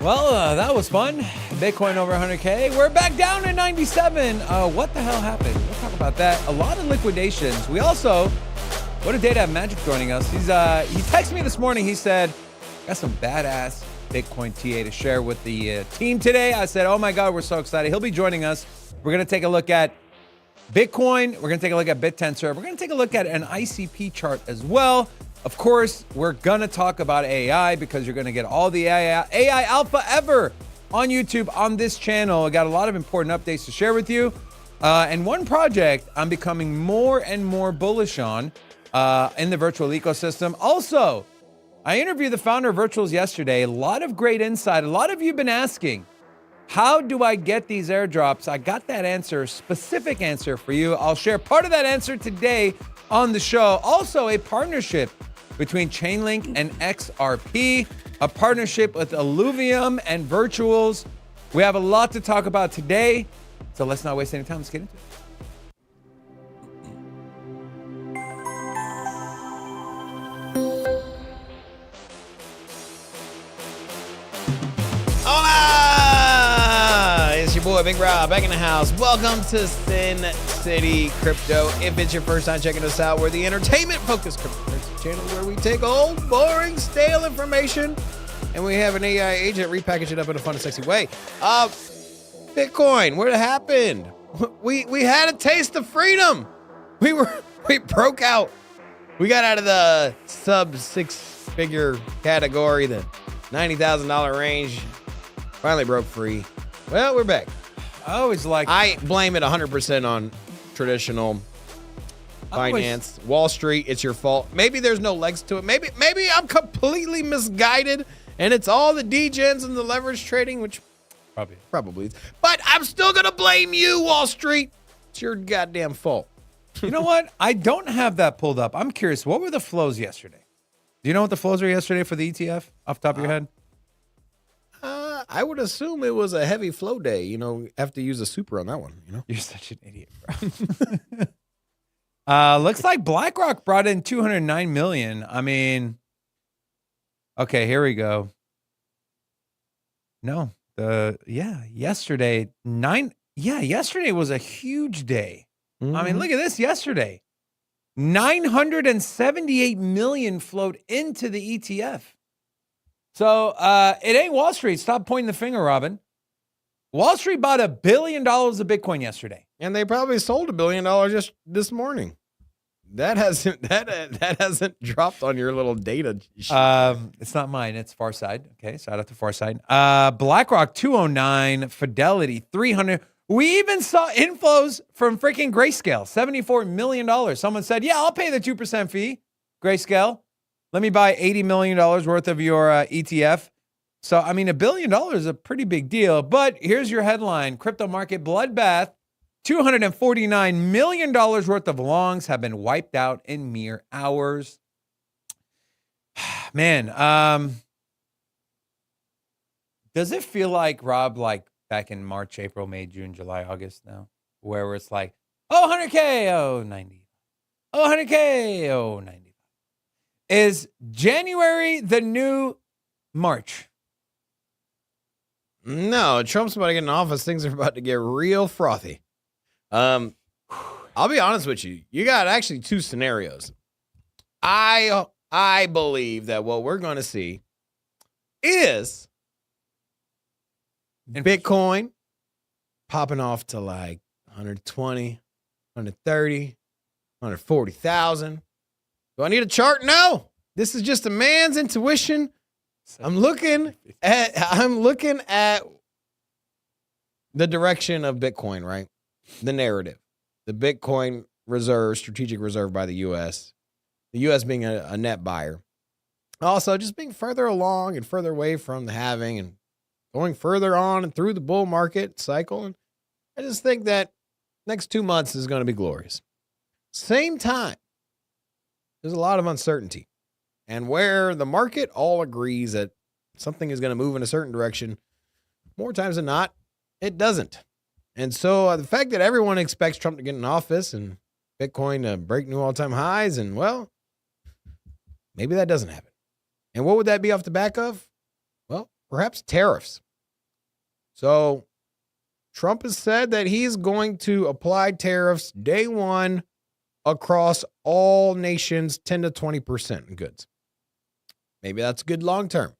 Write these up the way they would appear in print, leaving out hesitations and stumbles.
Well, that was fun. Bitcoin over 100K. We're back down to 97. What the hell happened? We'll talk about that. A lot of liquidations. We also, what a day to have Magic joining us. He texted me this morning. He said, got some badass Bitcoin TA to share with the team today. I said, oh my God, we're so excited. He'll be joining us. We're going to take a look at Bitcoin. We're going to take a look at BitTensor. We're going to take a look at an ICP chart as well. Of course, we're going to talk about AI because you're going to get all the AI alpha ever on YouTube on this channel. I got a lot of important updates to share with you. And one project I'm becoming more and more bullish on in the virtual ecosystem. Also, I interviewed the founder of Virtuals yesterday. A lot of great insight. A lot of you have been asking, how do I get these airdrops? I got that answer, specific answer for you. I'll share part of that answer today on the show. Also, a partnership between Chainlink and XRP, a partnership with Alluvium and Virtuals. We have a lot to talk about today, so let's not waste any time. Let's get into it. Hola! It's your boy Big Rob back in the house. Welcome to Sin City Crypto. If it's your first time checking us out, we're the entertainment-focused cryptocurrency channel where we take old, boring, stale information and we have an AI agent repackage it up in a fun and sexy way. Bitcoin, what happened? We had a taste of freedom. We broke out. We got out of the sub six-figure category, the $90,000 range. Finally broke free. Well, we're back. I blame it 100% on traditional finance. Wall Street, it's your fault. Maybe there's no legs to it. Maybe I'm completely misguided and it's all the degens and the leverage trading, which probably is. But I'm still going to blame you, Wall Street. It's your goddamn fault. You know what? I don't have that pulled up. I'm curious. What were the flows yesterday? Do you know what the flows were yesterday for the ETF off the top of your head? I would assume it was a heavy flow day. You know, have to use a super on that one. You know, you're such an idiot, bro. Looks like BlackRock brought in $209 million. I mean, okay, here we go. No, yesterday was a huge day. Mm-hmm. I mean, look at this yesterday. 978 million flowed into the ETF. So it ain't Wall Street. Stop pointing the finger, Robin. Wall Street bought $1 billion of Bitcoin yesterday. And they probably sold $1 billion just this morning. That hasn't dropped on your little data sheet. It's not mine. It's Farside. Okay, shout out to Farside. BlackRock 209, Fidelity 300. We even saw inflows from freaking Grayscale, $74 million. Someone said, "Yeah, I'll pay the 2% fee." Grayscale, let me buy $80 million worth of your ETF. So, I mean, $1 billion is a pretty big deal. But here's your headline: crypto market bloodbath. $249 million worth of longs have been wiped out in mere hours. Man, does it feel like, Rob, like back in March, April, May, June, July, August now, where it's like, oh, 100K, oh, 90. Oh, 100K, oh, 90. Is January the new March? No, Trump's about to get in office. Things are about to get real frothy. I'll be honest with you. You got actually two scenarios. I believe that what we're going to see is Bitcoin popping off to like 120, 130, 140,000. Do I need a chart? No. This is just a man's intuition. I'm looking at the direction of Bitcoin, right? The narrative, the Bitcoin reserve, strategic reserve by the U.S., the U.S. being a net buyer. Also, just being further along and further away from the halving and going further on and through the bull market cycle. And I just think that next 2 months is going to be glorious. Same time, there's a lot of uncertainty. And where the market all agrees that something is going to move in a certain direction, more times than not, it doesn't. And so the fact that everyone expects Trump to get in office and Bitcoin to break new all-time highs, and well, maybe that doesn't happen. And what would that be off the back of? Well, perhaps tariffs. So Trump has said that he's going to apply tariffs day one across all nations, 10 to 20% in goods. Maybe that's good long term.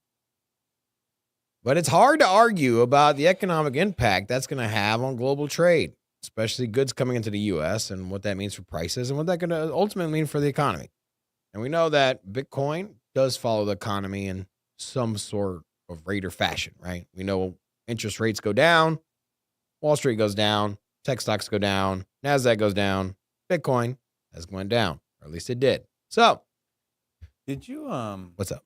But it's hard to argue about the economic impact that's going to have on global trade, especially goods coming into the U.S. and what that means for prices and what that going to ultimately mean for the economy. And we know that Bitcoin does follow the economy in some sort of rate or fashion, right? We know interest rates go down, Wall Street goes down, tech stocks go down, NASDAQ goes down, Bitcoin has gone down, or at least it did. So, did you what's up?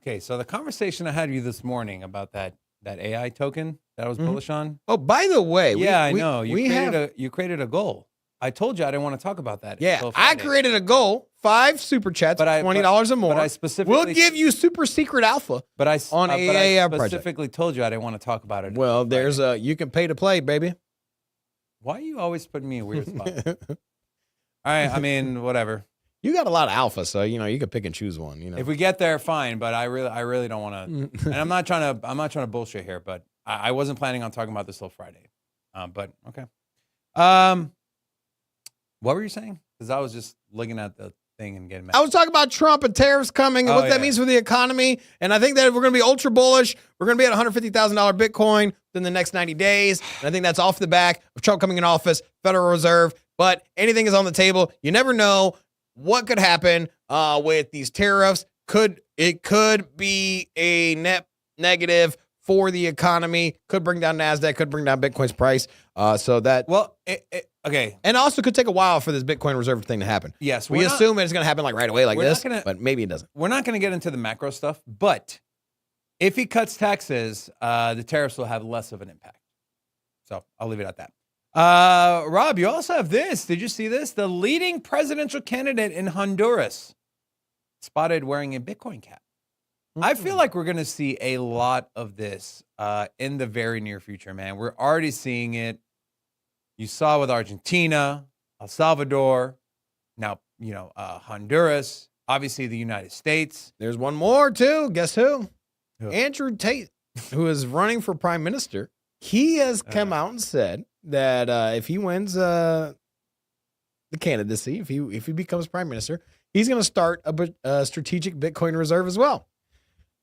Okay, so the conversation I had with you this morning about that AI token that I was bullish on. Oh, by the way, I know you created a goal. I told you I didn't want to talk about that. Yeah, I created a goal. 5 super chats, $20 or more. But I specifically we'll give you super secret alpha. But I AAVE specifically told you I didn't want to talk about it. Well, there's you can pay to play, baby. Why are you always putting me in a weird spot? All right, I mean, whatever. You got a lot of alpha, so you could pick and choose one. If we get there, fine. But I really don't want to. And I'm not trying to bullshit here. But I wasn't planning on talking about this till Friday. But okay. What were you saying? Because I was just looking at the thing and getting mad. I was talking about Trump and tariffs coming and what that means for the economy. And I think that if we're going to be ultra bullish, we're going to be at $150,000 Bitcoin within the next 90 days. And I think that's off the back of Trump coming in office, Federal Reserve. But anything is on the table. You never know what could happen with these tariffs. It could be a net negative for the economy. Could bring down NASDAQ. Could bring down Bitcoin's price. Okay. And also could take a while for this Bitcoin reserve thing to happen. Yes. We assume it's going to happen like right away like this, but maybe it doesn't. We're not going to get into the macro stuff, but if he cuts taxes, the tariffs will have less of an impact. So I'll leave it at that. Rob, you also have this. Did you see this? The leading presidential candidate in Honduras spotted wearing a Bitcoin cap. I feel like we're going to see a lot of this in the very near future, man. We're already seeing it. You saw with Argentina, El Salvador, now, Honduras, obviously the United States. There's one more, too. Guess who? Andrew Tate, who is running for prime minister. He has come out and said that if he wins the candidacy, if he becomes prime minister, he's going to start a strategic Bitcoin reserve as well.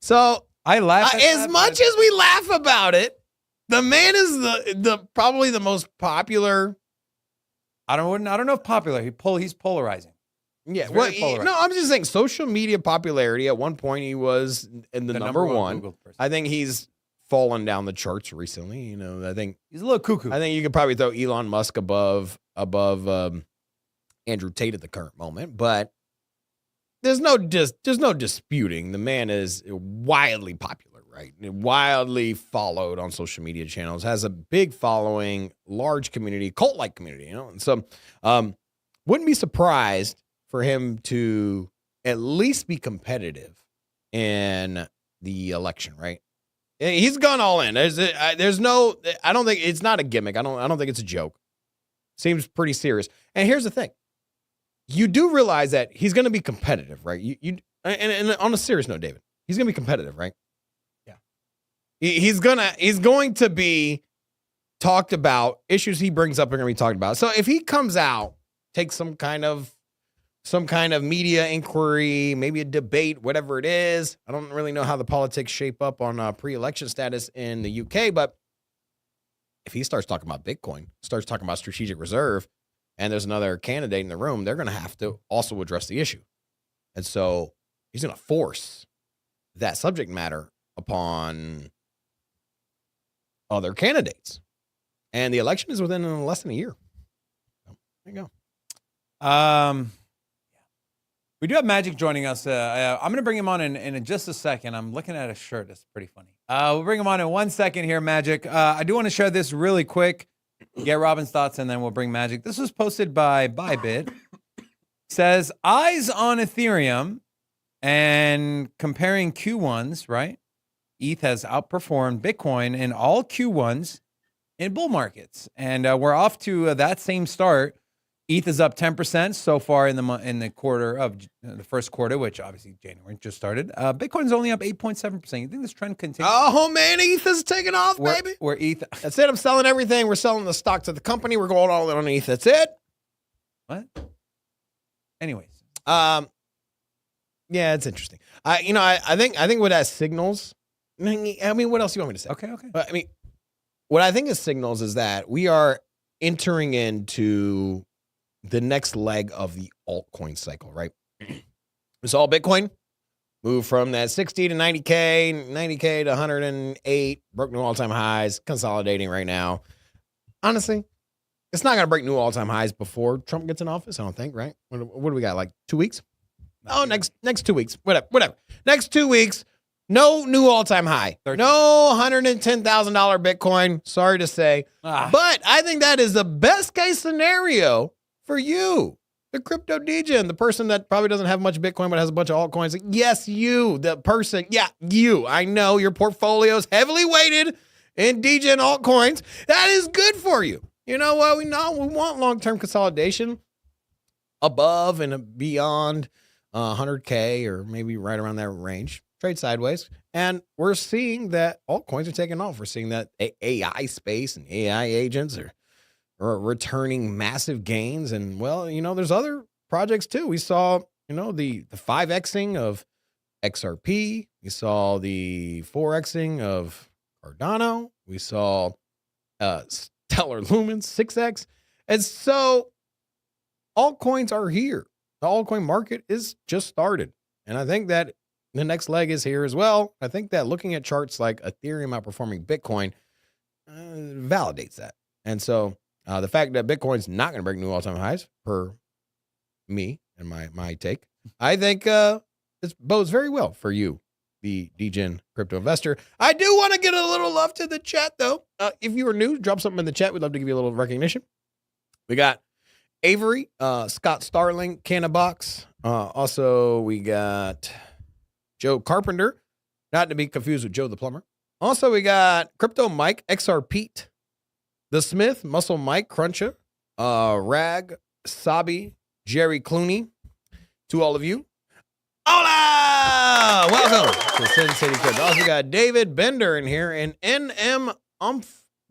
So I laugh at as much as we laugh about it. The man is the probably the most popular. I don't know if popular. He's polarizing. Yeah, no, I'm just saying social media popularity. At one point, he was in the number one. I think he's fallen down the charts recently. I think he's a little cuckoo. I think you could probably throw Elon Musk above Andrew Tate at the current moment, but there's no disputing the man is wildly popular. Right. Wildly followed on social media channels, has a big following, large community, cult-like community, And so wouldn't be surprised for him to at least be competitive in the election, right? He's gone all in. There's no, I don't think, it's not a gimmick. I don't think it's a joke. Seems pretty serious. And here's the thing. You do realize that he's going to be competitive, right? And on a serious note, David, he's going to be competitive, right? He's going to be talked about. Issues he brings up are going to be talked about. So if he comes out, takes some kind of media inquiry, maybe a debate, whatever it is. I don't really know how the politics shape up on pre-election status in the UK, but if he starts talking about Bitcoin, starts talking about strategic reserve, and there's another candidate in the room, they're going to have to also address the issue. And so he's going to force that subject matter upon other candidates. And the election is within less than a year. So, there you go. We do have Magic joining us. I'm going to bring him on in just a second. I'm looking at a shirt that's pretty funny. We'll bring him on in 1 second here, Magic. I do want to share this really quick. Get Robin's thoughts, and then we'll bring Magic. This was posted by Bybit. Says, eyes on Ethereum and comparing Q1s, right? ETH has outperformed Bitcoin in all Q1s in bull markets. And we're off to that same start. ETH is up 10% so far in the quarter of the first quarter, which obviously January just started. Bitcoin's only up 8.7%. You think this trend continues? Oh man, ETH is taking off, baby. Where ETH? That's it. I'm selling everything. We're selling the stock to the company. We're going all in on ETH. That's it. What? Anyways, yeah, it's interesting. I think what that signals. I mean, what else do you want me to say? Okay. I mean, what I think it signals is that we are entering into the next leg of the altcoin cycle, right? We saw Bitcoin move from that 60 to 90K, 90K to 108, broke new all-time highs, consolidating right now. Honestly, it's not going to break new all-time highs before Trump gets in office, I don't think, right? What do we got, like 2 weeks? Oh, next 2 weeks. Whatever. Next 2 weeks, no new all-time high. 13. No $110,000 Bitcoin, sorry to say. But I think that is the best case scenario for you, the crypto DJ, the person that probably doesn't have much Bitcoin but has a bunch of altcoins. Yes, you, the person. Yeah, you. I know your portfolio is heavily weighted in DJ and altcoins. That is good for you. You know what? We want long-term consolidation above and beyond 100K or maybe right around that range. Trade sideways. And we're seeing that altcoins are taking off. We're seeing that AI space and AI agents are returning massive gains. And, well, there's other projects too. We saw, the 5Xing of XRP. We saw the 4Xing of Cardano. We saw Stellar Lumens, 6X. And so altcoins are here. The altcoin market is just started. And I think that the next leg is here as well. I think that looking at charts like Ethereum outperforming Bitcoin validates that. And so the fact that Bitcoin's not going to break new all-time highs, per me and my take, I think this bodes very well for you, the DGen crypto investor. I do want to get a little love to the chat, though. If you are new, drop something in the chat. We'd love to give you a little recognition. We got Avery, Scott Starling, Cannabox. Also, we got Joe Carpenter, not to be confused with Joe the Plumber. Also, we got Crypto Mike, XR Pete, The Smith, Muscle Mike, Cruncher, Rag, Sabi, Jerry Clooney. To all of you, hola! Welcome to Sin City Crypto. Also, we got David Bender in here and NM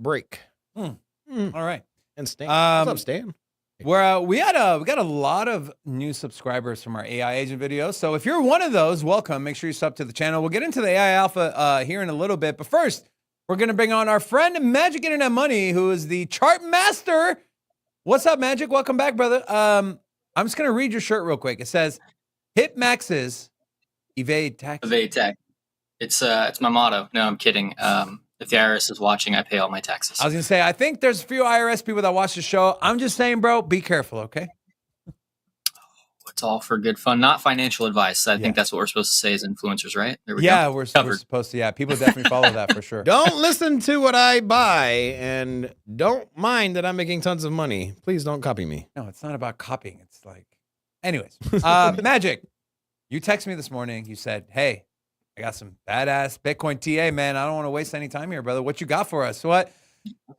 Break. All right. And Stan. What's up, Stan? We got a lot of new subscribers from our AI agent videos. So if you're one of those, welcome. Make sure you sub to the channel. We'll get into the AI Alpha here in a little bit. But first, we're going to bring on our friend Magic Internet Money, who is the chart master. What's up, Magic? Welcome back, brother. I'm just going to read your shirt real quick. It says, hit maxes, evade tax. Evade tax. It's my motto. No, I'm kidding. If the IRS is watching, I pay all my taxes. I was going to say, I think there's a few IRS people that watch the show. I'm just saying, bro, be careful, okay? It's all for good fun, not financial advice. I think that's what we're supposed to say as influencers, right? There we go. We're supposed to. Yeah, people definitely follow that for sure. Don't listen to what I buy and don't mind that I'm making tons of money. Please don't copy me. No, it's not about copying. It's like, anyways, Magic, you texted me this morning. You said, hey, I got some badass Bitcoin TA, man. I don't want to waste any time here, brother. What you got for us? So what?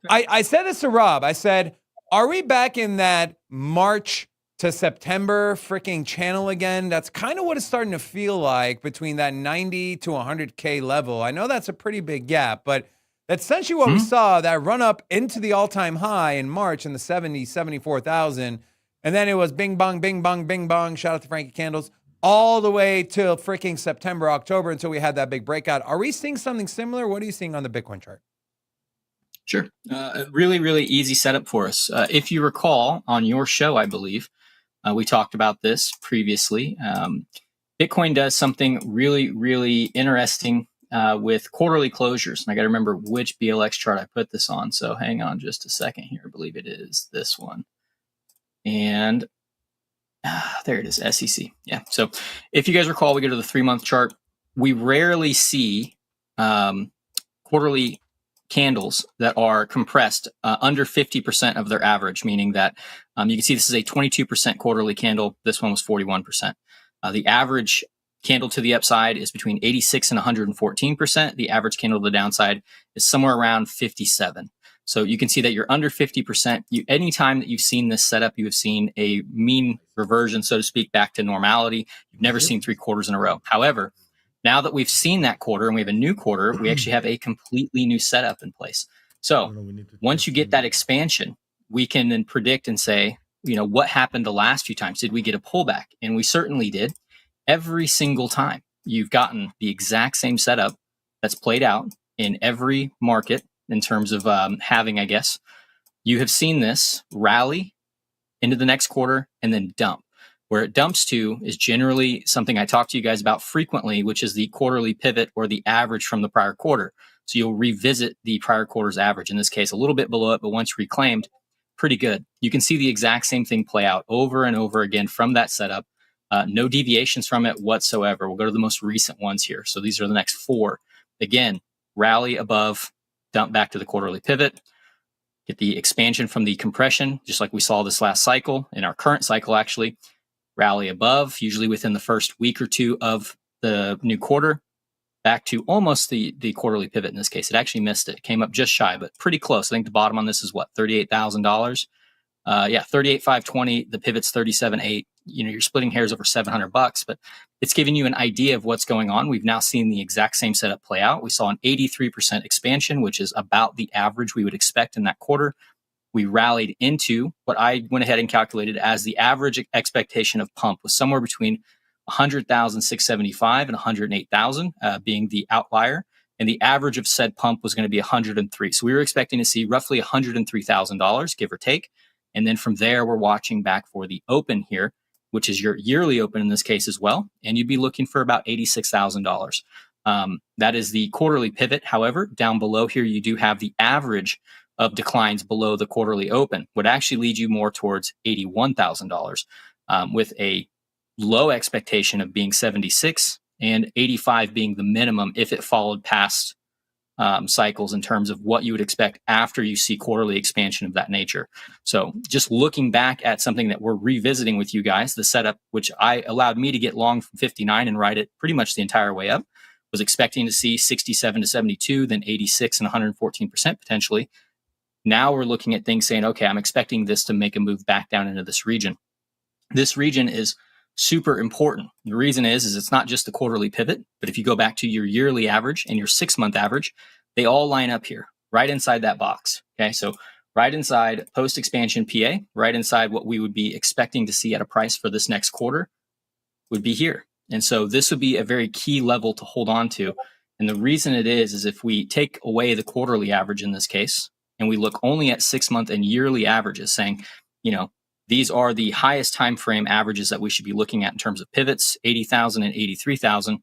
I said this to Rob. I said, are we back in that March to September freaking channel again? That's kind of what it's starting to feel like between that 90 to 100K level. I know that's a pretty big gap, but that's essentially what we saw, that run up into the all-time high in March in the 74,000. And then it was bing, bong, bing, bong, bing, bong. Shout out to Frankie Candles. All the way till freaking September, October, until we had that big breakout. Are we seeing something similar? What are you seeing on the Bitcoin chart? Sure. Really, really easy setup for us. If you recall on your show, I believe, we talked about this previously. Bitcoin does something really, really interesting with quarterly closures. And I got to remember which BLX chart I put this on. So hang on just a second here. I believe it is this one. And there it is, SEC. Yeah. So if you guys recall, we go to the 3-month chart. We rarely see quarterly candles that are compressed under 50% of their average, meaning that you can see this is a 22% quarterly candle. This one was 41%. The average candle to the upside is between 86 and 114%. The average candle to the downside is somewhere around 57. So you can see that you're under 50%. Anytime that you've seen this setup, you have seen a mean reversion, so to speak, back to normality. You've never seen 3 quarters in a row. However, now that we've seen that quarter and we have a new quarter, we actually have a completely new setup in place. So once you get that expansion, we can then predict and say, what happened the last few times? Did we get a pullback? And we certainly did. Every single time you've gotten the exact same setup that's played out in every market in terms of halving, I guess. You have seen this rally into the next quarter and then dump. Where it dumps to is generally something I talk to you guys about frequently, which is the quarterly pivot or the average from the prior quarter. So you'll revisit the prior quarter's average, in this case, a little bit below it, but once reclaimed, pretty good. You can see the exact same thing play out over and over again from that setup. No deviations from it whatsoever. We'll go to the most recent ones here. So these are the next 4. Again, rally above, dump back to the quarterly pivot, get the expansion from the compression, just like we saw this last cycle, in our current cycle actually. Rally above, usually within the first week or 2 of the new quarter, back to almost the quarterly pivot in this case. It actually missed it. It came up just shy, but pretty close. I think the bottom on this is what, $38,000? Yeah, 38,520. The pivot's 37,800. You're splitting hairs over $700, but it's giving you an idea of what's going on. We've now seen the exact same setup play out. We saw an 83% expansion, which is about the average we would expect in that quarter. We rallied into what I went ahead and calculated as the average expectation of pump was somewhere between 100,675 and 108,000 being the outlier. And the average of said pump was going to be 103. So we were expecting to see roughly $103,000, give or take. And then from there, we're watching back for the open here, which is your yearly open in this case as well. And you'd be looking for about $86,000. That is the quarterly pivot. However, down below here, you do have the average of declines below the quarterly open, would actually lead you more towards $81,000 with a low expectation of being 76 and 85 being the minimum if it followed past cycles in terms of what you would expect after you see quarterly expansion of that nature. So just looking back at something that we're revisiting with you guys, the setup, which I allowed me to get long from 59 and ride it pretty much the entire way up, was expecting to see 67 to 72, then 86 and 114% potentially. Now we're looking at things saying, okay, I'm expecting this to make a move back down into this region. This region is super important. The reason is it's not just the quarterly pivot, but if you go back to your yearly average and your 6-month average, they all line up here, right inside that box. Okay, so right inside post-expansion PA, right inside what we would be expecting to see at a price for this next quarter would be here. And so this would be a very key level to hold on to. And the reason it is if we take away the quarterly average in this case, and we look only at 6-month and yearly averages saying, these are the highest time frame averages that we should be looking at in terms of pivots, 80,000 and 83,000.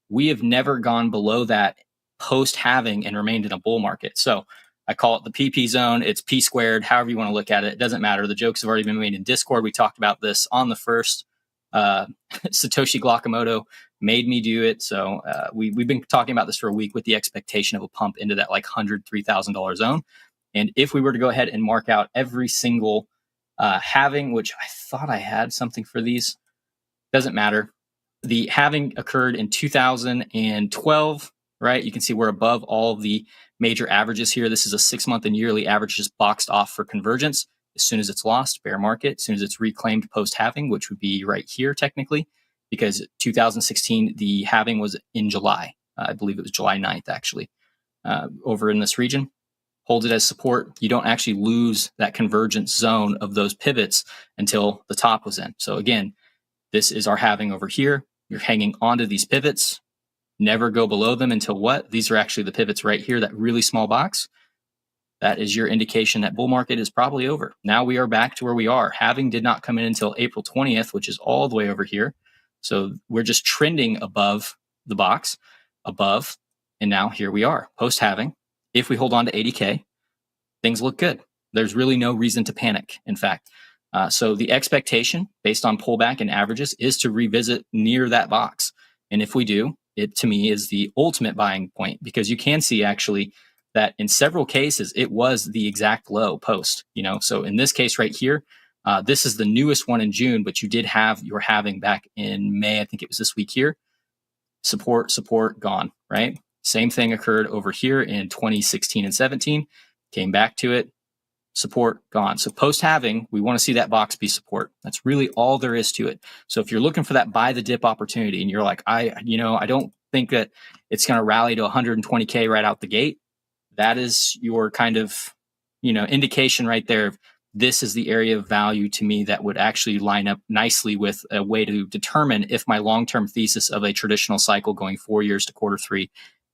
We have never gone below that post halving and remained in a bull market. So I call it the PP zone. It's P squared, however you want to look at it. It doesn't matter. The jokes have already been made in Discord. We talked about this on the first. Satoshi Glakamoto made me do it. So we've been talking about this for a week with the expectation of a pump into that like $103,000 zone. And if we were to go ahead and mark out every single halving, which I thought I had something for these, doesn't matter. The halving occurred in 2012, right? You can see we're above all the major averages here. This is a 6-month and yearly average just boxed off for convergence. As soon as it's lost, bear market. As soon as it's reclaimed post halving, which would be right here technically, because 2016, the halving was in July. I believe it was July 9th, actually, over in this region. Holds it as support. You don't actually lose that convergence zone of those pivots until the top was in. So again, this is our halving over here. You're hanging onto these pivots. Never go below them until what? These are actually the pivots right here, that really small box. That is your indication that bull market is probably over. Now we are back to where we are. Halving did not come in until April 20th, which is all the way over here. So we're just trending above the box, above. And now here we are, post-halving. If we hold on to 80K, things look good. There's really no reason to panic, in fact. So the expectation based on pullback and averages is to revisit near that box. And if we do, it to me is the ultimate buying point, because you can see actually that in several cases, it was the exact low post, So in this case right here, this is the newest one in June, but you did have your halving back in May. I think it was this week here. Support, gone, right? Same thing occurred over here in 2016 and 17. came back to it, support, gone. So post-halving, we want to see that box be support. That's really all there is to it. So if you're looking for that buy the dip opportunity and you're like, I don't think that it's going to rally to 120K right out the gate, that is your kind of, indication right there. This is the area of value to me that would actually line up nicely with a way to determine if my long-term thesis of a traditional cycle going 4 years to Q3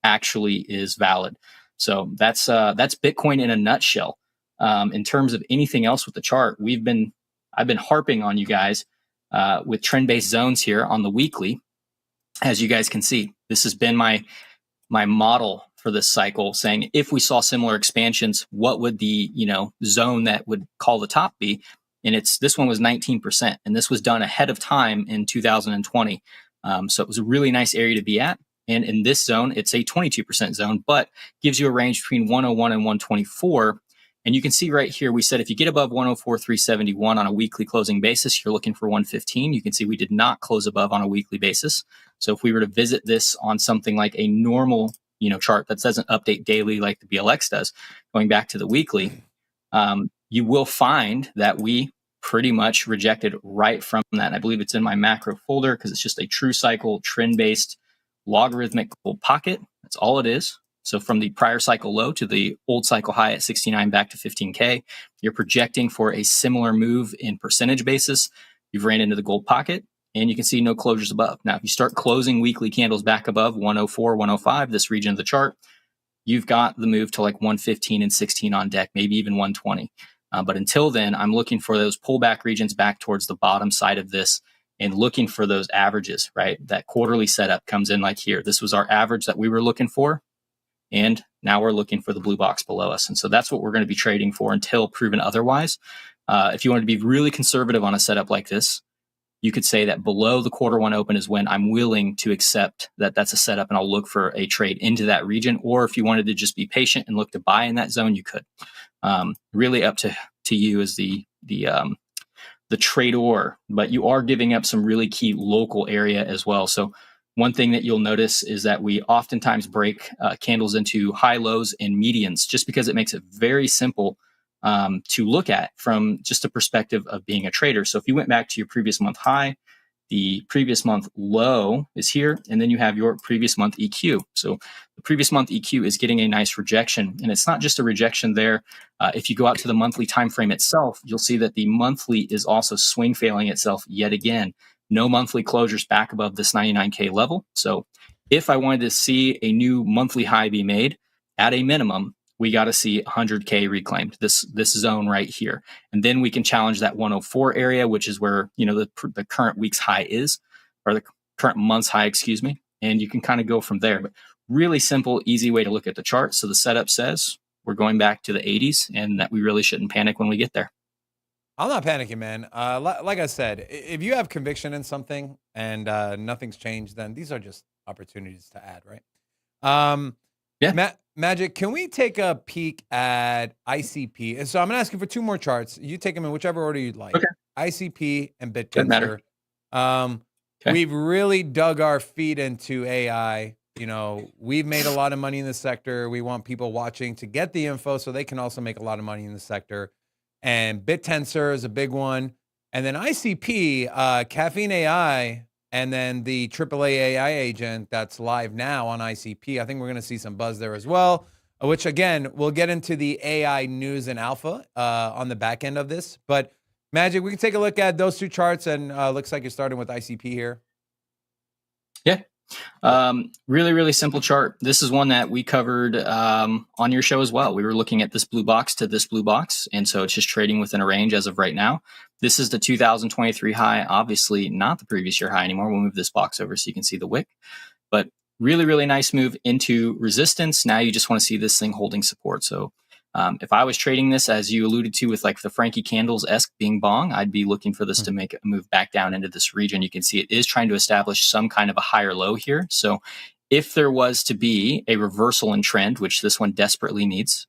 actually is valid. So that's Bitcoin in a nutshell. In terms of anything else with the chart, I've been harping on you guys with trend-based zones here on the weekly. As you guys can see, this has been my model for this cycle, saying if we saw similar expansions, what would the zone that would call the top be? And this one was 19%, and this was done ahead of time in 2020. So it was a really nice area to be at. And in this zone, it's a 22% zone, but gives you a range between 101 and 124. And you can see right here, we said if you get above 104,371 on a weekly closing basis, you're looking for 115. You can see we did not close above on a weekly basis. So if we were to visit this on something like a normal, chart that doesn't update daily like the BLX does, going back to the weekly, you will find that we pretty much rejected right from that. And I believe it's in my macro folder because it's just a true cycle, trend-based, logarithmic gold pocket. That's all it is. So from the prior cycle low to the old cycle high at 69 back to 15K, you're projecting for a similar move in percentage basis. You've ran into the gold pocket, and you can see no closures above. Now, if you start closing weekly candles back above 104, 105, this region of the chart, you've got the move to like 115 and 16 on deck, maybe even 120. But until then, I'm looking for those pullback regions back towards the bottom side of this and looking for those averages, right? That quarterly setup comes in like here. This was our average that we were looking for. And now we're looking for the blue box below us. And so that's what we're going to be trading for until proven otherwise. If you want to be really conservative on a setup like this, you could say that below the Q1 open is when I'm willing to accept that that's a setup and I'll look for a trade into that region. Or if you wanted to just be patient and look to buy in that zone, you could. Really up to you as the trader, but you are giving up some really key local area as well. So one thing that you'll notice is that we oftentimes break candles into high, lows, and medians just because it makes it very simple to look at from just a perspective of being a trader. So if you went back to your previous month high, the previous month low is here, and then you have your previous month EQ. So the previous month EQ is getting a nice rejection, and it's not just a rejection there. If you go out to the monthly time frame itself, you'll see that the monthly is also swing failing itself yet again. No monthly closures back above this 99K level. So if I wanted to see a new monthly high be made, at a minimum, we got to see 100K reclaimed, this zone right here. And then we can challenge that 104 area, which is where, the current week's high is, or the current month's high, excuse me. And you can kind of go from there. But really simple, easy way to look at the chart. So the setup says we're going back to the 80s and that we really shouldn't panic when we get there. I'm not panicking, man. Like I said, if you have conviction in something and nothing's changed, then these are just opportunities to add, right? Yeah. Magic, can we take a peek at ICP? And so I'm going to ask you for two more charts. You take them in whichever order you'd like. Okay. ICP and Doesn't matter. BitTensor. Okay. We've really dug our feet into AI. We've made a lot of money in the sector. We want people watching to get the info so they can also make a lot of money in the sector. And BitTensor is a big one. And then ICP, Caffeine AI, and then the AAA AI agent that's live now on ICP. I think we're going to see some buzz there as well, which, again, we'll get into the AI news and alpha on the back end of this. But, Magic, we can take a look at those two charts, and looks like you're starting with ICP here. Yeah. Really, really simple chart. This is one that we covered on your show as well. We were looking at this blue box to this blue box, and so it's just trading within a range as of right now. This is the 2023 high, obviously not the previous year high anymore. We'll move this box over so you can see the wick, but really, really nice move into resistance. Now you just want to see this thing holding support. So if I was trading this, as you alluded to, with like the Frankie Candles-esque being bong, I'd be looking for this to make a move back down into this region. You can see it is trying to establish some kind of a higher low here. So if there was to be a reversal in trend, which this one desperately needs,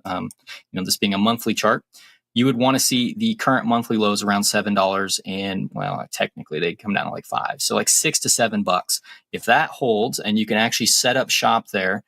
this being a monthly chart, you would want to see the current monthly lows around $7, and technically they'd come down to like $5, so like $6 to $7. If that holds and you can actually set up shop there,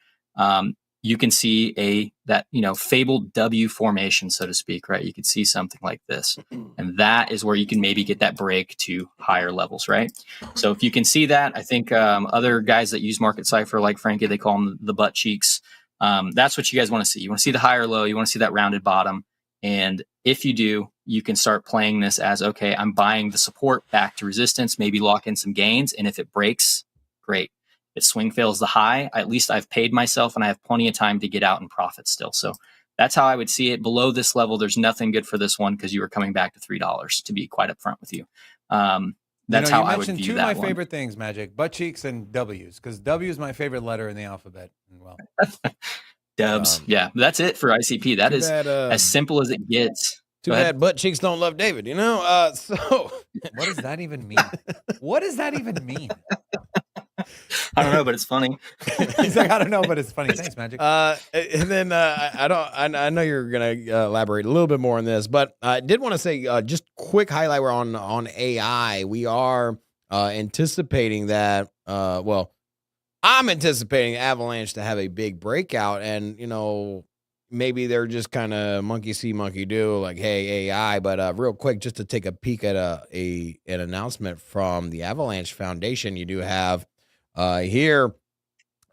you can see that fabled W formation, so to speak, right? You could see something like this, and that is where you can maybe get that break to higher levels, right? So if you can see that, I think other guys that use Market Cipher, like Frankie, they call them the butt cheeks. That's what you guys want to see. You want to see the higher low. You want to see that rounded bottom. And if you do, you can start playing this as, okay, I'm buying the support back to resistance, maybe lock in some gains. And if it breaks, great. If swing fails the high, at least I've paid myself and I have plenty of time to get out and profit still. So that's how I would see it. Below this level, there's nothing good for this one because you were coming back to $3, to be quite upfront with you. That's how I would view that one. You mentioned two of my favorite things, Magic: butt cheeks and W's, because W is my favorite letter in the alphabet. Well, Dubs. Yeah, that's it for ICP. That is as simple as it gets. Too bad butt cheeks don't love David, So what does that even mean? What does that even mean? I don't know, but it's funny. He's like, I don't know, but it's funny. Thanks, Magic. And then I know you're gonna elaborate a little bit more on this, but I did want to say just quick highlight. We're on AI. We are anticipating that. I'm anticipating Avalanche to have a big breakout, and maybe they're just kind of monkey see, monkey do, like, hey, AI. But real quick, just to take a peek at an announcement from the Avalanche Foundation, you do have here.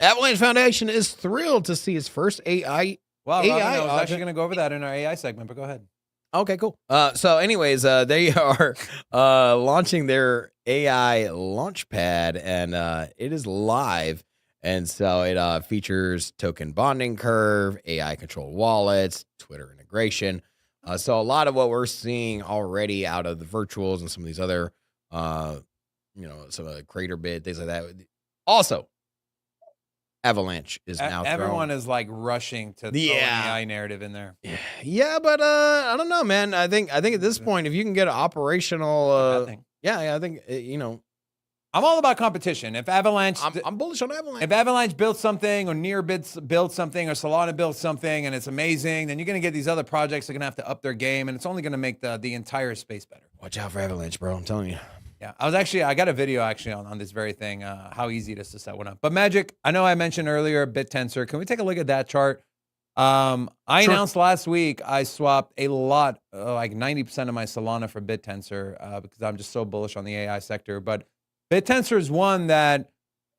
Avalanche Foundation is thrilled to see its first AI. Well, Robin, I was actually going to go over that in our AI segment, but go ahead. Okay, cool. So anyways, they are launching their AI Launchpad, and it is live. And so it features token bonding curve, AI controlled wallets, Twitter integration. So a lot of what we're seeing already out of the virtuals and some of these other, some of the Crater Bit, things like that. Also, Avalanche is now everyone is like rushing to throw an AI narrative in there. Yeah, but I don't know, man. I think at this point, if you can get an operational, I think I'm all about competition. If Avalanche, I'm bullish on Avalanche. If Avalanche builds something, or Near builds something, or Solana builds something, and it's amazing, then you're going to get these other projects that are going to have to up their game, and it's only going to make the entire space better. Watch out for Avalanche, bro. I'm telling you. Yeah, I got a video actually on this very thing, how easy it is to set one up. But Magic, I know I mentioned earlier BitTensor. Can we take a look at that chart? I announced last week I swapped a lot, like 90% of my Solana for BitTensor because I'm just so bullish on the AI sector. But BitTensor is one that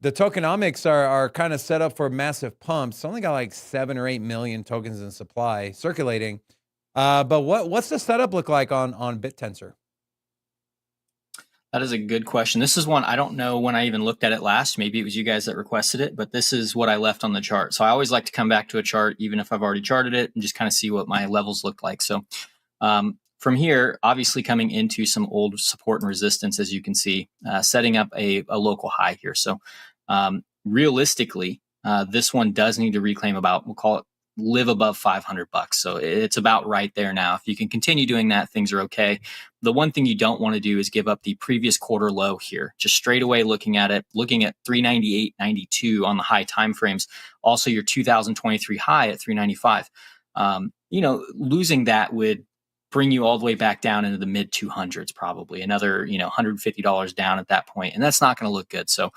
the tokenomics are kind of set up for massive pumps. It's only got like 7 or 8 million tokens in supply circulating. But what's the setup look like on BitTensor? That is a good question. This is one I don't know when I even looked at it last. Maybe it was you guys that requested it, but this is what I left on the chart. So I always like to come back to a chart, even if I've already charted it, and just kind of see what my levels look like. So from here, obviously coming into some old support and resistance, as you can see, setting up a local high here. So realistically, this one does need to reclaim about, we'll call it, live above $500. So it's about right there now. If you can continue doing that, things are okay. The one thing you don't want to do is give up the previous quarter low here. Just straight away looking at 398.92 on the high time frames. Also your 2023 high at 395. Losing that would bring you all the way back down into the mid 200s, probably another, $150 down at that point. And that's not going to look good. So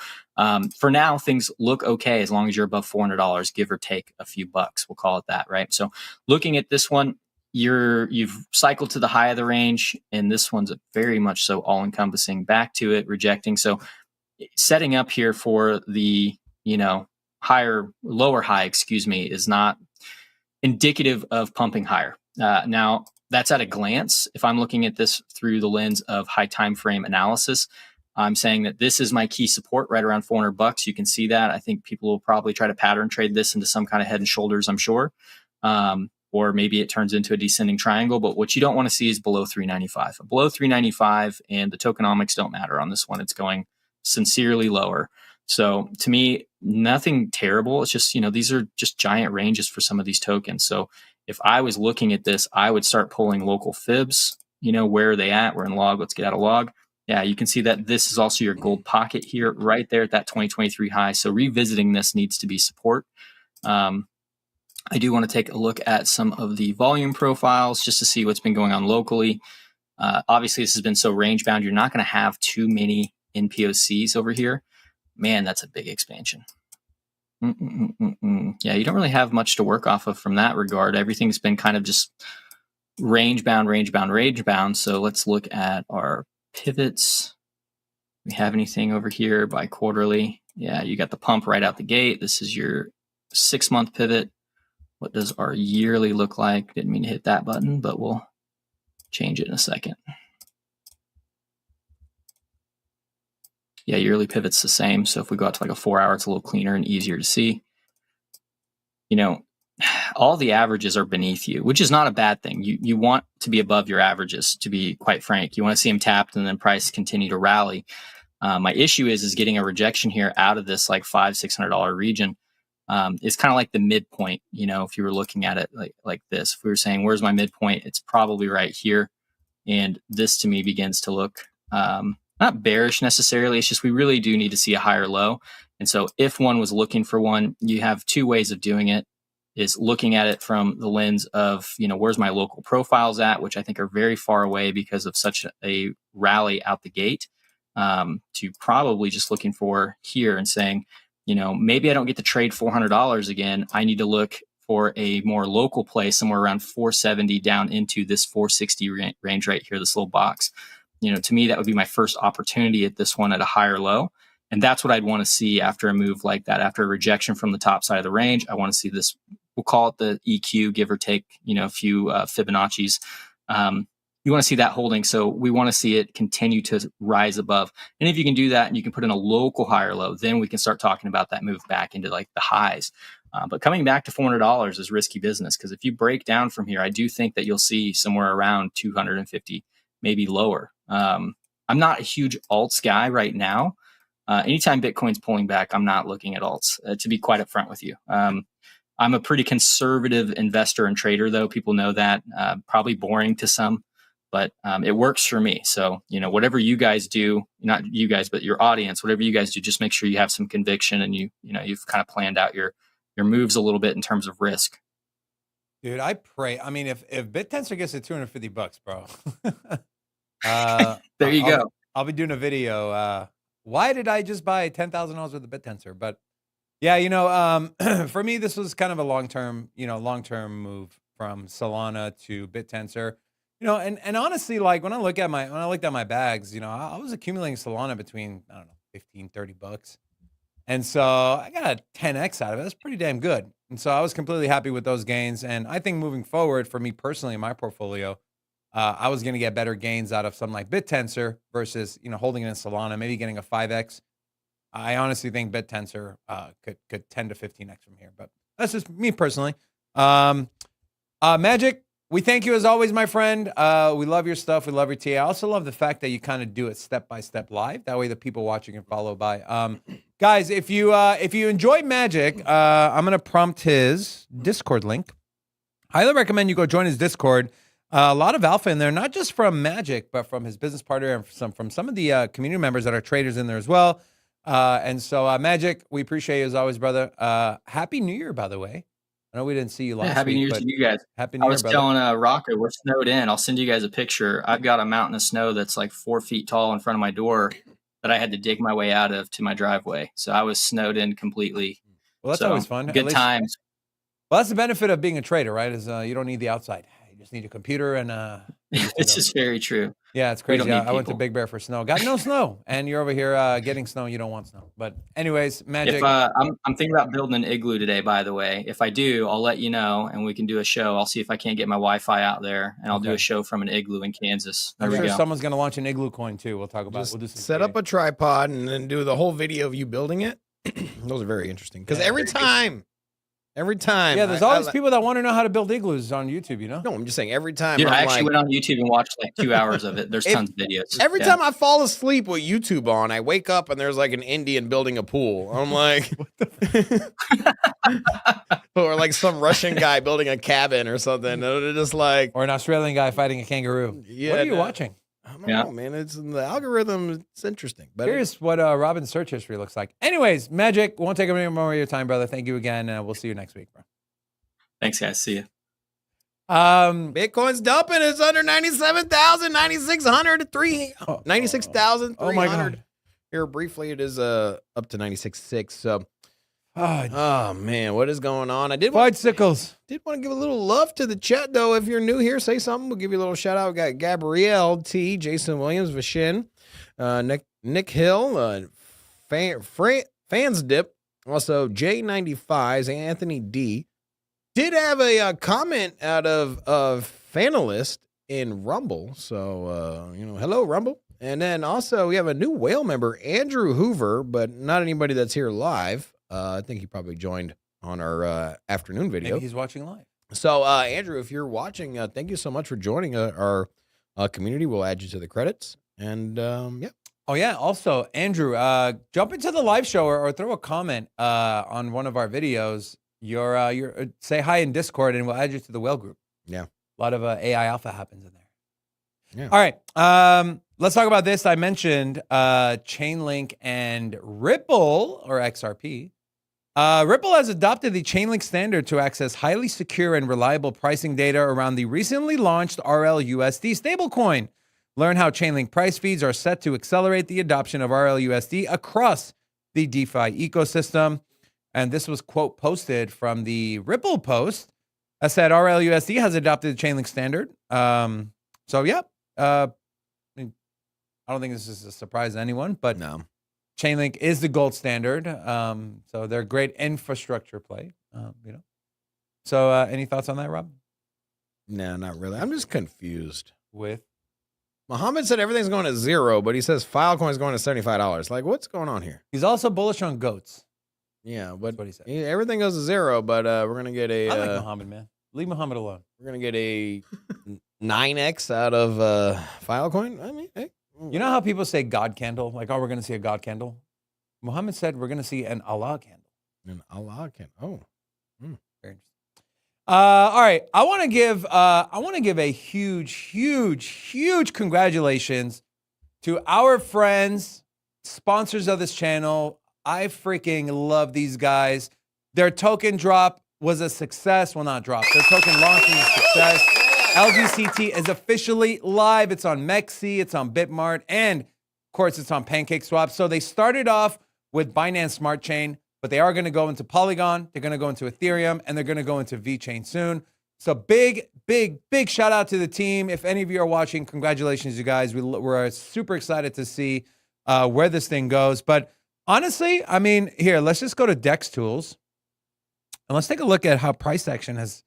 for now, things look okay as long as you're above $400, give or take a few bucks. We'll call it that, right? So looking at this one, you've cycled to the high of the range, and this one's very much so all encompassing back to it, rejecting. So setting up here for the, lower high, is not indicative of pumping higher. Now, that's at a glance. If I'm looking at this through the lens of high time frame analysis, I'm saying that this is my key support right around $400. You can see that. I think people will probably try to pattern trade this into some kind of head and shoulders, I'm sure. Or maybe it turns into a descending triangle. But what you don't want to see is below 395. Below 395, and the tokenomics don't matter on this one. It's going sincerely lower. So to me, nothing terrible. It's just, these are just giant ranges for some of these tokens. So if I was looking at this, I would start pulling local fibs. Where are they at? We're in log. Let's get out of log. Yeah, you can see that this is also your gold pocket here, right there at that 2023 high. So revisiting this needs to be support. I do want to take a look at some of the volume profiles just to see what's been going on locally. Obviously, this has been so range bound. You're not going to have too many NPOCs over here. Man, that's a big expansion. Yeah, you don't really have much to work off of from that regard. Everything's been kind of just range bound, range bound, range bound. So let's look at our pivots. We have anything over here by quarterly? Yeah, you got the pump right out the gate. This is your 6-month pivot. What does our yearly look like? Didn't mean to hit that button, but we'll change it in a second. Yeah, yearly pivot's the same. So if we go out to like a 4-hour, it's a little cleaner and easier to see. You know, all the averages are beneath you, which is not a bad thing. You want to be above your averages, to be quite frank. You want to see them tapped and then price continue to rally. My issue is getting a rejection here out of this like $500-$600 region. It's kind of like the midpoint, you know, if you were looking at it like this. If we were saying, where's my midpoint? It's probably right here. And this to me begins to look not bearish necessarily. It's just we really do need to see a higher low. And so if one was looking for one, you have two ways of doing it. Is looking at it from the lens of, you know, where's my local profiles at, which I think are very far away because of such a rally out the gate, to probably just looking for here and saying, you know, maybe I don't get to trade $400 again. I need to look for a more local play somewhere around 470 down into this 460 range right here, this little box. You know, to me, that would be my first opportunity at this one at a higher low. And that's what I'd want to see after a move like that. After a rejection from the top side of the range, I want to see this, we'll call it the EQ, give or take, you know, a few Fibonacci's. You want to see that holding. So we want to see it continue to rise above. And if you can do that and you can put in a local higher low, then we can start talking about that move back into like the highs. But coming back to $400 is risky business, because if you break down from here, I do think that you'll see somewhere around 250, maybe lower. I'm not a huge alts guy right now. Anytime Bitcoin's pulling back, I'm not looking at alts, to be quite upfront with you. I'm a pretty conservative investor and trader, though. People know that. Probably boring to some, but it works for me. So, you know, whatever you guys do, not you guys, but your audience, whatever you guys do, just make sure you have some conviction and you've kind of planned out your moves a little bit in terms of risk. Dude, I pray. I mean, if BitTensor gets to $250, bro, there you go. I'll be doing a video. Why did I just buy $10,000 worth of BitTensor? But yeah, you know, for me, this was kind of a long-term move from Solana to BitTensor. You know, and honestly, like when I looked at my bags, you know, I was accumulating Solana between, I don't know, $15-$30. And so I got a 10x out of it. That's pretty damn good. And so I was completely happy with those gains. And I think moving forward, for me personally in my portfolio, I was going to get better gains out of something like BitTensor versus, you know, holding it in Solana, maybe getting a 5x. I honestly think BitTensor could 10 to 15x from here, but that's just me personally. Magic, we thank you as always, my friend. We love your stuff. We love your tea. I also love the fact that you kind of do it step-by-step live. That way the people watching can follow by. Guys, if you enjoy Magic, I'm going to prompt his Discord link. Highly recommend you go join his Discord. A lot of alpha in there, not just from Magic, but from his business partner and from some of the community members that are traders in there as well. And so, Magic, we appreciate you as always, brother. Happy New Year, by the way. I know we didn't see you last week. Happy New Year to you guys. Happy New Year, brother. I was telling Rocco, we're snowed in. I'll send you guys a picture. I've got a mountain of snow that's like 4 feet tall in front of my door that I had to dig my way out of to my driveway. So I was snowed in completely. Well, that's always fun. Good times. Well, that's the benefit of being a trader, right? Is you don't need the outside. You just need a computer and This is very true. Yeah, it's crazy. I went to Big Bear for snow. Got no snow, and you're over here getting snow. You don't want snow. But anyways, Magic. If I'm thinking about building an igloo today, by the way. If I do, I'll let you know, and we can do a show. I'll see if I can't get my Wi-Fi out there, and I'll do a show from an igloo in Kansas. I'm sure someone's going to launch an igloo coin too. We'll talk about. We'll do some set up a tripod and then do the whole video of you building it. Those are very interesting because every time. Yeah, there's always people that want to know how to build igloos on YouTube, you know? No, I'm just saying every time. Dude, I actually went on YouTube and watched like 2 hours of it. There's tons of videos. Every time I fall asleep with YouTube on, I wake up and there's like an Indian building a pool. I'm like, what the or like some Russian guy building a cabin or something. They're just like, or an Australian guy fighting a kangaroo. Yeah, what are you watching? I don't know, man. It's the algorithm. It's interesting. But curious what Robin's search history looks like. Anyways, Magic, won't take any more of your time, brother. Thank you again. We'll see you next week, bro. Thanks, guys. See you. Bitcoin's dumping. It's under 97,000, 9,600, 96,300. Oh my God. Here briefly, it is up to 96.6. So Oh man, what is going on? I did Fudge sickles. did want to give a little love to the chat though. If you're new here, say something. We'll give you a little shout out. We got Gabrielle T, Jason Williams, Vishin, Nick Hill, Fans Dip, also J95s, Anthony D. Did have a comment out of Fanalist in Rumble. So hello Rumble. And then also we have a new whale member, Andrew Hoover, but not anybody that's here live. I think he probably joined on our afternoon video. Maybe he's watching live. So, Andrew, if you're watching, thank you so much for joining our community. We'll add you to the credits. And, yeah. Oh, yeah. Also, Andrew, jump into the live show or throw a comment on one of our videos. Say hi in Discord, and we'll add you to the whale group. Yeah. A lot of AI alpha happens in there. Yeah. All right. Let's talk about this. I mentioned Chainlink and Ripple, or XRP. Ripple has adopted the Chainlink standard to access highly secure and reliable pricing data around the recently launched RLUSD stablecoin. Learn how Chainlink price feeds are set to accelerate the adoption of RLUSD across the DeFi ecosystem. And this was, quote, posted from the Ripple post that said RLUSD has adopted the Chainlink standard. So, yeah. I don't think this is a surprise to anyone, but No. Chainlink is the gold standard. So they're a great infrastructure play, So any thoughts on that, Rob? No, not really. I'm just confused. With Muhammad said everything's going to zero, but he says Filecoin's going to $75. Like, what's going on here? he's also bullish on goats. Yeah, That's but what he said. everything goes to zero, but we're going to get I like Muhammad, man. Leave Muhammad alone. we're going to get a 9x out of Filecoin. I mean, hey. You know how people say God candle? Like, oh, we're going to see a God candle? Muhammad said we're going to see an Allah candle. An Allah can. Oh. Very interesting. All right. I want to give a huge congratulations to our friends, sponsors of this channel. I freaking love these guys. Their token drop was a success. Well, not drop. Their token launch was a success. LGCT is officially live. It's on Mexi, it's on Bitmart, and of course, it's on PancakeSwap. So they started off with Binance Smart Chain, but they are going to go into Polygon. They're going to go into Ethereum, and they're going to go into VeChain soon. So big shout out to the team. If any of you are watching, congratulations, you guys. We're super excited to see where this thing goes. But honestly, I mean, here, let's just go to Dex Tools, and let's take a look at how price action has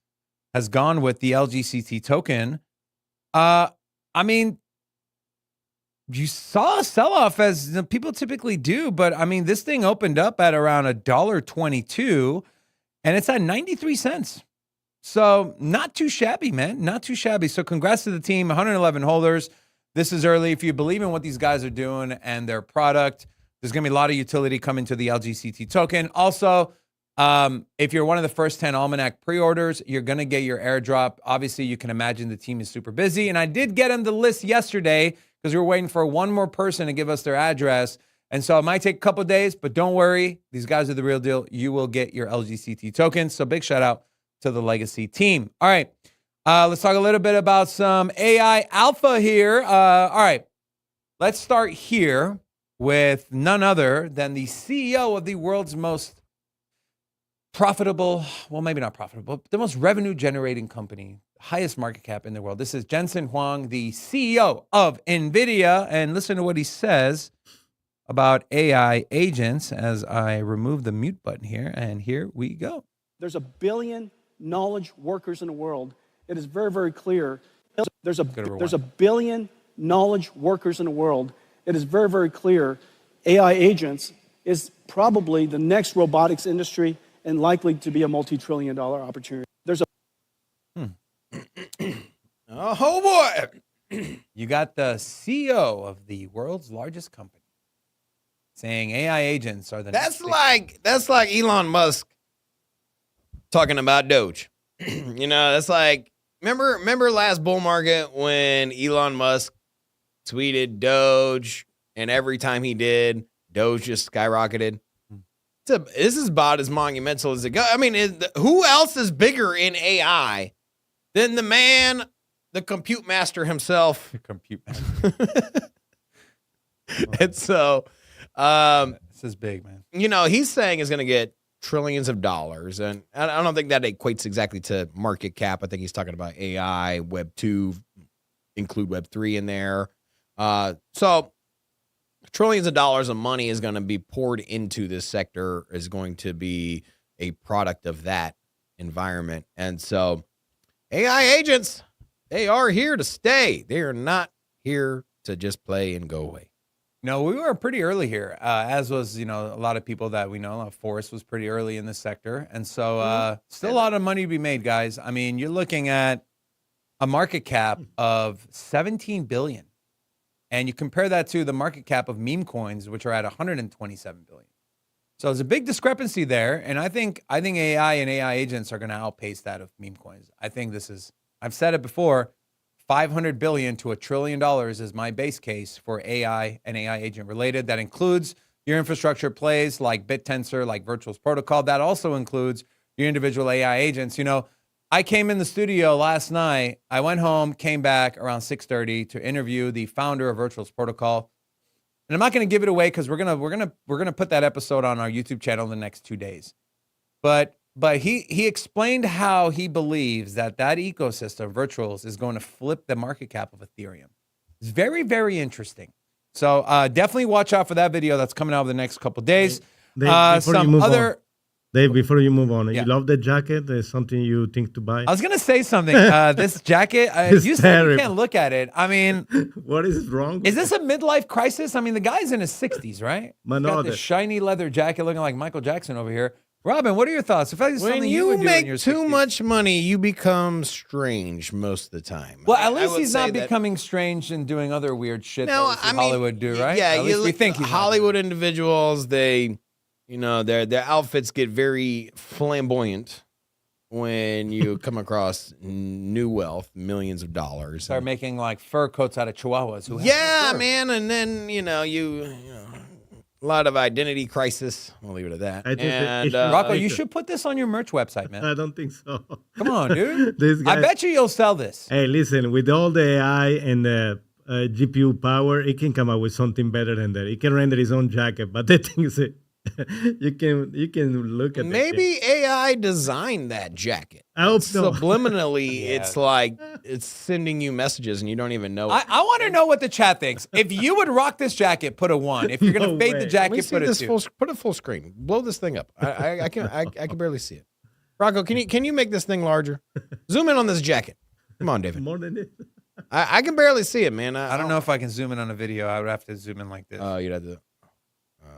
gone with the LGCT token. I mean, you saw a sell-off as people typically do, but I mean, this thing opened up at around $1.22, and it's at 93 cents. So not too shabby, man. Not too shabby. So congrats to the team, 111 holders. This is early. If you believe in what these guys are doing and their product, there's going to be a lot of utility coming to the LGCT token. Also, if you're one of the first 10 Almanac pre-orders, you're going to get your airdrop. Obviously, you can imagine the team is super busy. And I did get on the list yesterday because we were waiting for one more person to give us their address. And so it might take a couple of days, but don't worry. These guys are the real deal. You will get your LGCT tokens. So big shout out to the Legacy team. All right. Let's talk a little bit about some AI alpha here. All right. Let's start here with none other than the CEO of the world's most profitable, well, maybe not profitable, but the most revenue generating company, highest market cap in the world. This is Jensen Huang, the CEO of NVIDIA. And listen to what he says about AI agents as I remove the mute button here. And here we go. There's a billion knowledge workers in the world. It is very, very clear. There's a billion knowledge workers in the world. It is very, very clear. AI agents is probably the next robotics industry and likely to be a multi-trillion-dollar opportunity. There's a Oh boy. You got the CEO of the world's largest company saying AI agents are the That's next like Elon Musk talking about Doge. That's like remember last bull market when Elon Musk tweeted Doge, and every time he did, Doge just skyrocketed. This is about as monumental as it goes. I mean, who else is bigger in AI than the compute master himself? compute master. And so, This is big, man. he's saying it's going to get trillions of dollars. And I don't think that equates exactly to market cap. I think he's talking about AI, Web 2, include Web 3 in there. So trillions of dollars of money is going to be poured into this sector, is going to be a product of that environment. And so AI agents, they are here to stay. They are not here to just play and go away. No, we were pretty early here, as was, a lot of people that we know. Forrest was pretty early in this sector. And so still a lot of money to be made, guys. I mean, you're looking at a market cap of 17 billion. And you compare that to the market cap of meme coins, which are at 127 billion. So there's a big discrepancy there. And I think AI and AI agents are going to outpace that of meme coins. I think I've said it before, 500 billion to $1 trillion is my base case for AI and AI agent related. That includes your infrastructure plays like BitTensor, like Virtuals Protocol. That also includes your individual AI agents. I came in the studio last night. I went home, came back around 6:30 to interview the founder of Virtuals Protocol. And I'm not going to give it away because we're gonna put that episode on our YouTube channel in the next 2 days. But he explained how he believes that ecosystem, Virtuals, is going to flip the market cap of Ethereum. It's very, very interesting. So definitely watch out for that video that's coming out over the next couple of days. Dave, before you move on, Yeah. You love the jacket? There's something you think to buy? I was going to say something. This jacket, you said you can't look at it. I mean, what is wrong? Is this a midlife crisis? I mean, the guy's in his 60s, right? He's got this shiny leather jacket looking like Michael Jackson over here. Robin, what are your thoughts? If When you make too much money, you become strange most of the time. Well, at least he's not becoming strange and doing other weird shit that Hollywood do, right? Yeah, at least we think he's Hollywood individuals, their outfits get very flamboyant when you come across new wealth, millions of dollars. Start making like fur coats out of chihuahuas. Man, and then a lot of identity crisis. We'll leave it at that. And Rocco, you should put this on your merch website, man. I don't think so. Come on, dude. I bet you'll sell this. Hey, listen, with all the AI and the GPU power, it can come up with something better than that. It can render its own jacket, but the thing is, you can look at maybe AI designed that jacket. I hope so. Subliminally, it's like it's sending you messages and you don't even know it. I want to know what the chat thinks. If you would rock this jacket, put a 1. If you're gonna fade the jacket, put a 2. Put a full screen. Blow this thing up. I can barely see it. Rocco, can you make this thing larger? Zoom in on this jacket. Come on, David. More than this. I can barely see it, man. I don't know if I can zoom in on a video. I would have to zoom in like this. Oh, you'd have to.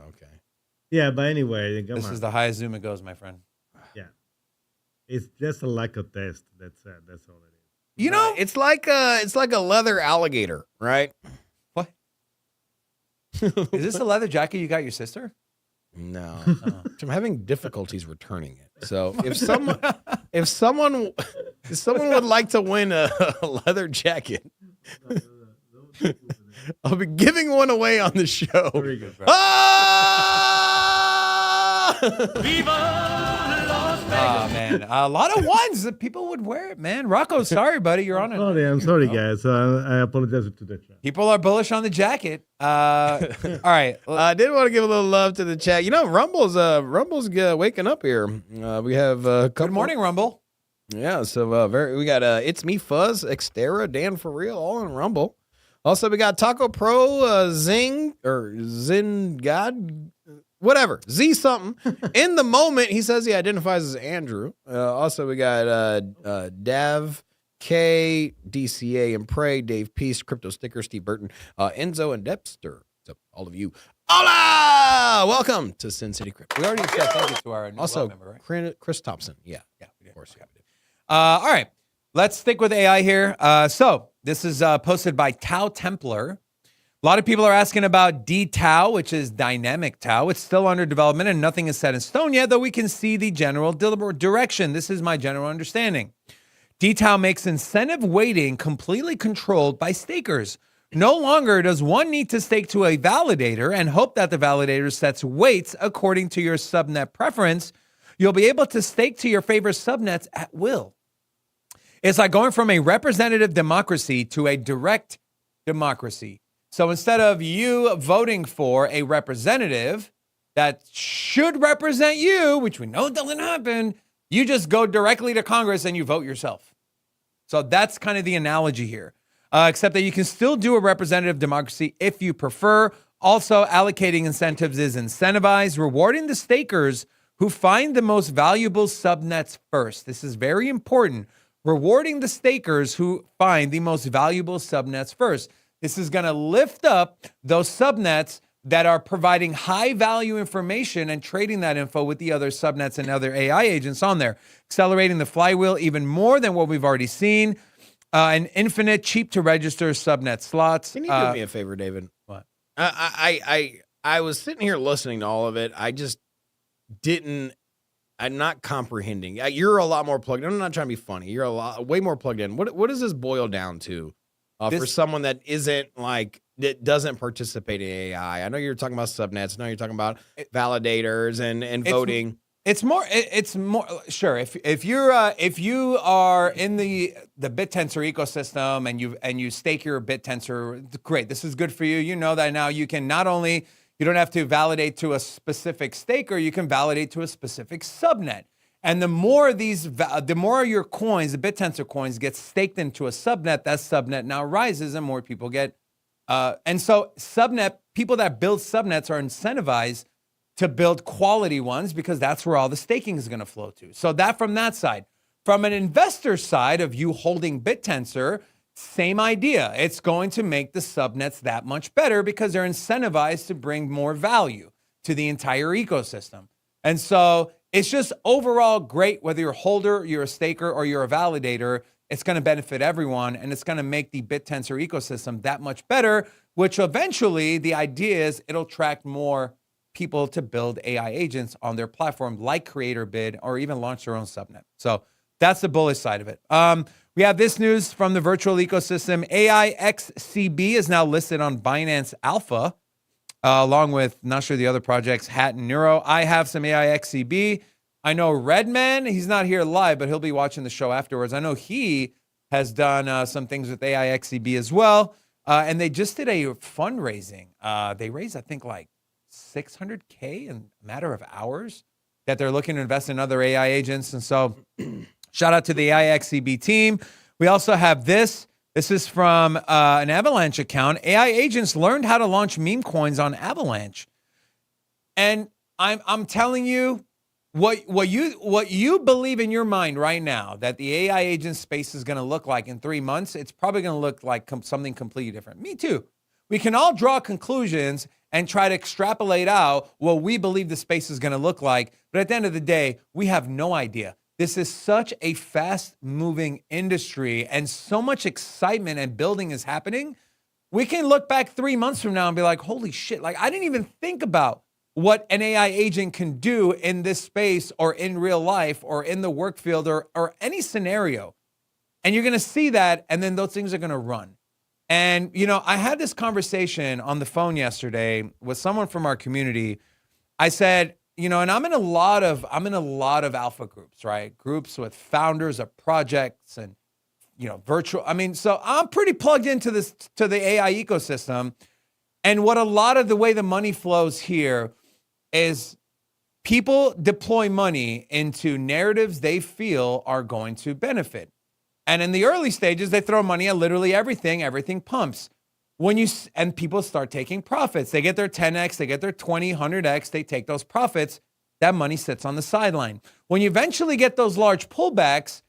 Okay. Yeah, but anyway, this is the highest zoom it goes, my friend. Yeah, it's just a lack of taste. That's all it is. You know, it's like a leather alligator, right? What? Is this a leather jacket you got your sister? No, I'm having difficulties returning it. So if someone would like to win a leather jacket, I'll be giving one away on the show. Very good, bro. Oh, man. A lot of ones that people would wear it, man. Rocco, sorry, buddy. You're on it. I'm sorry, guys. I apologize to the chat. People are bullish on the jacket. All right. I did want to give a little love to the chat. Rumble's waking up here. We have Good morning, Rumble. Yeah, so we got It's Me Fuzz, Xterra, Dan For Real, all in Rumble. Also, we got Taco Pro, Zing, or Zin God, whatever, Z something. In the moment, he says he identifies as Andrew. Also, we got Dav, K, DCA, and Prey, Dave Peace, Crypto Sticker, Steve Burton, Enzo, and Depster. So, all of you, hola! Welcome to Sin City Crypto. We already said thank you to our new Also, member, right? Chris Thompson. Yeah, of course. Yeah. All right. Let's stick with AI here. So this is posted by Tau Templar. A lot of people are asking about DTau, which is dynamic Tau. It's still under development and nothing is set in stone yet, though we can see the general direction. This is my general understanding. DTau makes incentive weighting completely controlled by stakers. No longer does one need to stake to a validator and hope that the validator sets weights according to your subnet preference. You'll be able to stake to your favorite subnets at will. It's like going from a representative democracy to a direct democracy. So instead of you voting for a representative, that should represent you, which we know doesn't happen, you just go directly to Congress and you vote yourself. So that's kind of the analogy here, except that you can still do a representative democracy if you prefer. Also, allocating incentives is incentivized, rewarding the stakers who find the most valuable subnets first. This is very important. Rewarding the stakers who find the most valuable subnets first. This is going to lift up those subnets that are providing high value information and trading that info with the other subnets and other AI agents on there, accelerating the flywheel even more than what we've already seen. An infinite, cheap to register subnet slots. Can you do me a favor, David? What? I was sitting here listening to all of it. I just I'm not comprehending. You're a lot more plugged in. I'm not trying to be funny. You're way more plugged in. What does this boil down to for someone that that doesn't participate in AI? I know you're talking about subnets. I know you're talking about validators and voting. It's more sure. If you are in the BitTensor ecosystem and you stake your BitTensor, great. This is good for you. You know that now you can not only, you don't have to validate to a specific staker, you can validate to a specific subnet. And the more your coins, the BitTensor coins, get staked into a subnet, that subnet now rises and more people get. And so people that build subnets are incentivized to build quality ones because that's where all the staking is going to flow to. So that from that side. From an investor side of you holding BitTensor, same idea. It's going to make the subnets that much better because they're incentivized to bring more value to the entire ecosystem. And so it's just overall great whether you're a holder, you're a staker, or you're a validator. It's going to benefit everyone, and it's going to make the BitTensor ecosystem that much better, which eventually the idea is it'll attract more people to build AI agents on their platform like CreatorBid or even launch their own subnet. So that's the bullish side of it. We have this news from the virtual ecosystem. AIXCB is now listed on Binance Alpha, along with, not sure the other projects, Hat and Neuro. I have some AIXCB. I know Redman, he's not here live, but he'll be watching the show afterwards. I know he has done some things with AIXCB as well. And they just did a fundraising. They raised, I think, like $600K in a matter of hours that they're looking to invest in other AI agents. And so shout out to the AIXCB team. We also have this. This is from an Avalanche account. AI agents learned how to launch meme coins on Avalanche. And I'm telling you, what you believe in your mind right now that the AI agent space is going to look like in 3 months, it's probably going to look like something completely different. Me too. We can all draw conclusions and try to extrapolate out what we believe the space is going to look like. But at the end of the day, we have no idea. This is such a fast-moving industry and so much excitement and building is happening. We can look back 3 months from now and be like, holy shit, like I didn't even think about what an AI agent can do in this space or in real life or in the work field or any scenario. And you're going to see that, and then those things are going to run. And, you know, I had this conversation on the phone yesterday with someone from our community. I said, you know, and I'm in a lot of alpha groups, right? Groups with founders of projects and, you know, virtual. I mean, so I'm pretty plugged into the AI ecosystem. And what a lot of the way the money flows here is people deploy money into narratives they feel are going to benefit. And in the early stages, they throw money at literally everything. Everything pumps. And people start taking profits. They get their 10x, they get their 20, 100x, they take those profits. That money sits on the sideline. When you eventually get those large pullbacks,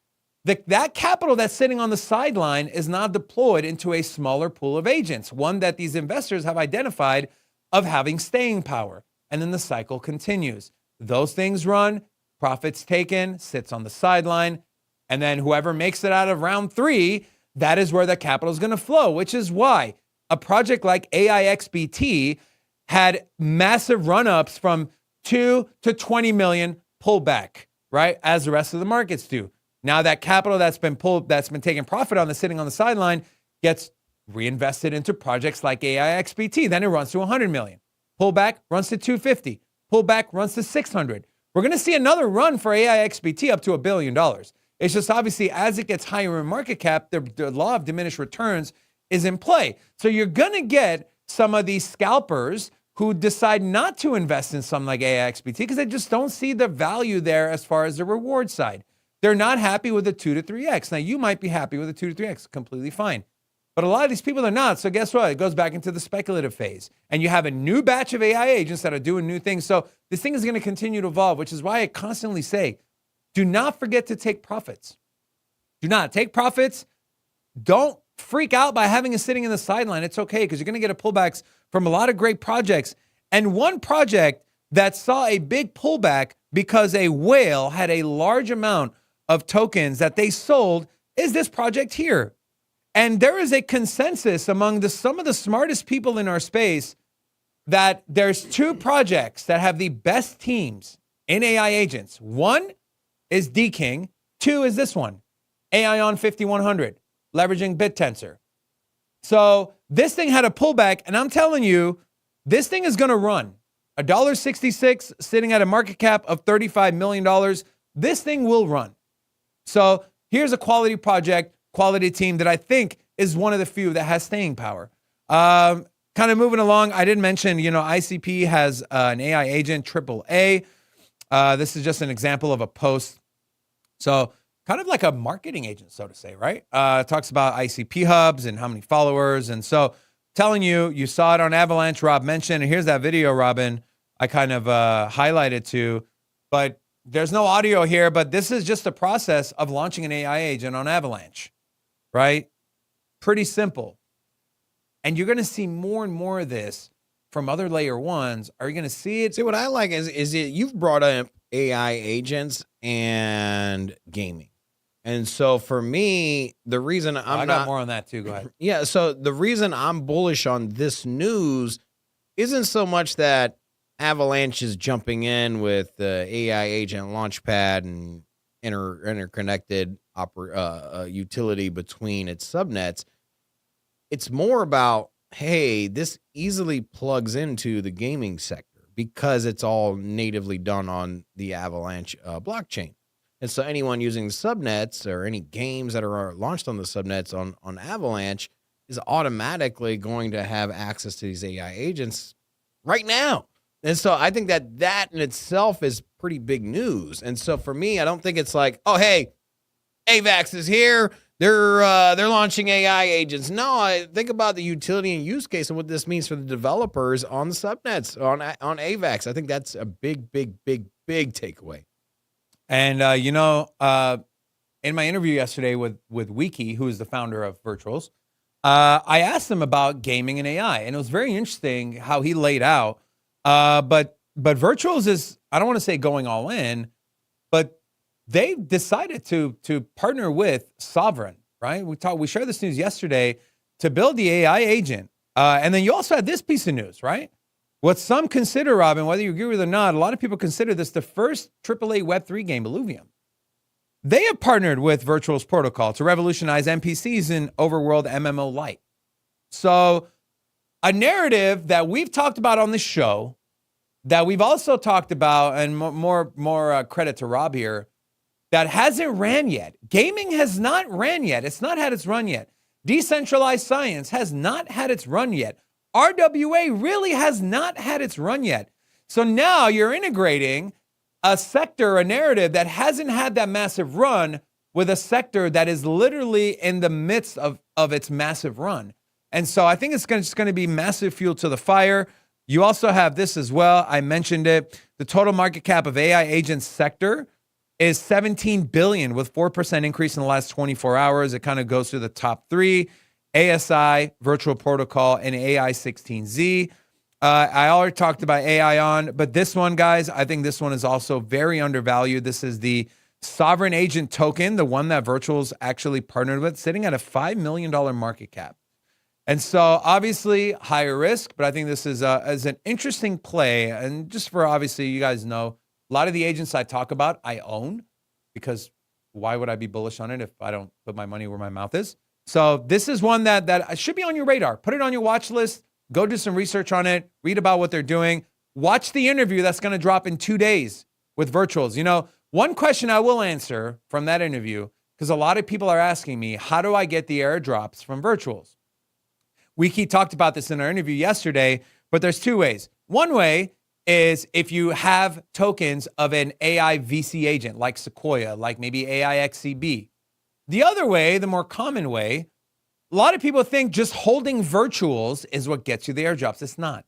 that capital that's sitting on the sideline is now deployed into a smaller pool of agents, one that these investors have identified of having staying power. And then the cycle continues. Those things run, profits taken, sits on the sideline. And then whoever makes it out of round 3, that is where the capital is going to flow, which is why a project like AIXBT had massive run-ups from 2 to 20 million pullback, right? As the rest of the markets do. Now that capital that's been taking profit on, sitting on the sideline, gets reinvested into projects like AIXBT. Then it runs to 100 million. Pullback runs to 250. Pullback runs to 600. We're going to see another run for AIXBT up to $1 billion. It's just obviously as it gets higher in market cap, the law of diminished returns is in play. So you're going to get some of these scalpers who decide not to invest in something like AXBT because they just don't see the value there as far as the reward side. They're not happy with a 2 to 3x. Now, you might be happy with a 2 to 3x, completely fine. But a lot of these people are not. So guess what? It goes back into the speculative phase. And you have a new batch of AI agents that are doing new things. So this thing is going to continue to evolve, which is why I constantly say, do not forget to take profits. Do not take profits. Don't freak out by having it sitting in the sideline. It's okay because you're going to get a pullbacks from a lot of great projects. And one project that saw a big pullback because a whale had a large amount of tokens that they sold is this project here. And there is a consensus among some of the smartest people in our space that there's two projects that have the best teams in AI agents. One is DKing. Two is this one, AI on 5100, leveraging BitTensor. So this thing had a pullback, and I'm telling you, this thing is going to run. $1.66 sitting at a market cap of $35 million. This thing will run. So here's a quality project, quality team that I think is one of the few that has staying power. Kind of moving along, I did mention, ICP has an AI agent, AAA. This is just an example of a post. So kind of like a marketing agent, so to say, right? It talks about ICP hubs and how many followers. And so telling you saw it on Avalanche, Rob mentioned, and here's that video, Robin, I kind of highlighted to, but there's no audio here, but this is just the process of launching an AI agent on Avalanche, right? Pretty simple. And you're going to see more and more of this from other layer ones. Are you going to see it? See, what I like is you've brought up AI agents and gaming. And so for me, the reason I got more on that too. Go ahead. Yeah. So the reason I'm bullish on this news isn't so much that Avalanche is jumping in with the AI agent launchpad and interconnected utility between its subnets. It's more about, hey, this easily plugs into the gaming sector because it's all natively done on the Avalanche blockchain. And so anyone using subnets or any games that are launched on the subnets on Avalanche is automatically going to have access to these AI agents right now. And so I think that in itself is pretty big news. And so for me, I don't think it's like, oh, hey, AVAX is here. They're launching AI agents. No, I think about the utility and use case and what this means for the developers on the subnets, on AVAX. I think that's a big takeaway. And, in my interview yesterday with Wiki, who is the founder of Virtuals, I asked him about gaming and AI, and it was very interesting how he laid out. But Virtuals is, I don't want to say going all in, but they decided to partner with Sovereign, right? We shared this news yesterday to build the AI agent. And then you also had this piece of news, right? What some consider, Robin, whether you agree with it or not, a lot of people consider this the first AAA Web3 game, Illuvium. They have partnered with Virtuals Protocol to revolutionize NPCs in overworld MMO Lite. So a narrative that we've talked about on this show, that we've also talked about, and more credit to Rob here, that hasn't ran yet. Gaming has not ran yet. It's not had its run yet. Decentralized science has not had its run yet. RWA really has not had its run yet. So now you're integrating a sector, a narrative that hasn't had that massive run with a sector that is literally in the midst of its massive run. And so I think it's just going to be massive fuel to the fire. You also have this as well. I mentioned it. The total market cap of AI agent sector is 17 billion with 4% increase in the last 24 hours. It kind of goes through the top three: ASI, Virtual Protocol, and AI16Z. I already talked about AI on, but this one, guys, I think this one is also very undervalued. This is the Sovereign Agent token, the one that Virtuals actually partnered with, sitting at a $5 million market cap. And so obviously higher risk, but I think this is an interesting play. And just for, obviously, you guys know, a lot of the agents I talk about, I own, because why would I be bullish on it if I don't put my money where my mouth is? So this is one that should be on your radar. Put it on your watch list. Go do some research on it. Read about what they're doing. Watch the interview that's going to drop in 2 days with Virtuals. You know, one question I will answer from that interview, because a lot of people are asking me, how do I get the airdrops from Virtuals? Wiki talked about this in our interview yesterday, but there's two ways. One way is if you have tokens of an AI VC agent like Sequoia, like maybe AIXCB. The other way, the more common way, a lot of people think just holding virtuals is what gets you the airdrops. It's not.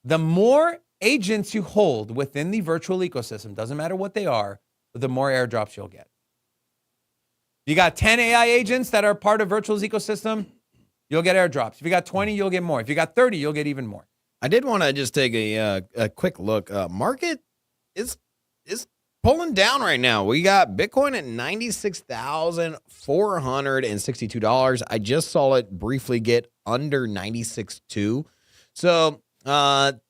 The more agents you hold within the virtual ecosystem, doesn't matter what they are, the more airdrops you'll get. You got 10 AI agents that are part of virtual's ecosystem, you'll get airdrops. If you got 20, you'll get more. If you got 30, you'll get even more. I did want to just take a quick look. Market is pulling down right now. We got Bitcoin at $96,462. I just saw it briefly get under 96.2. So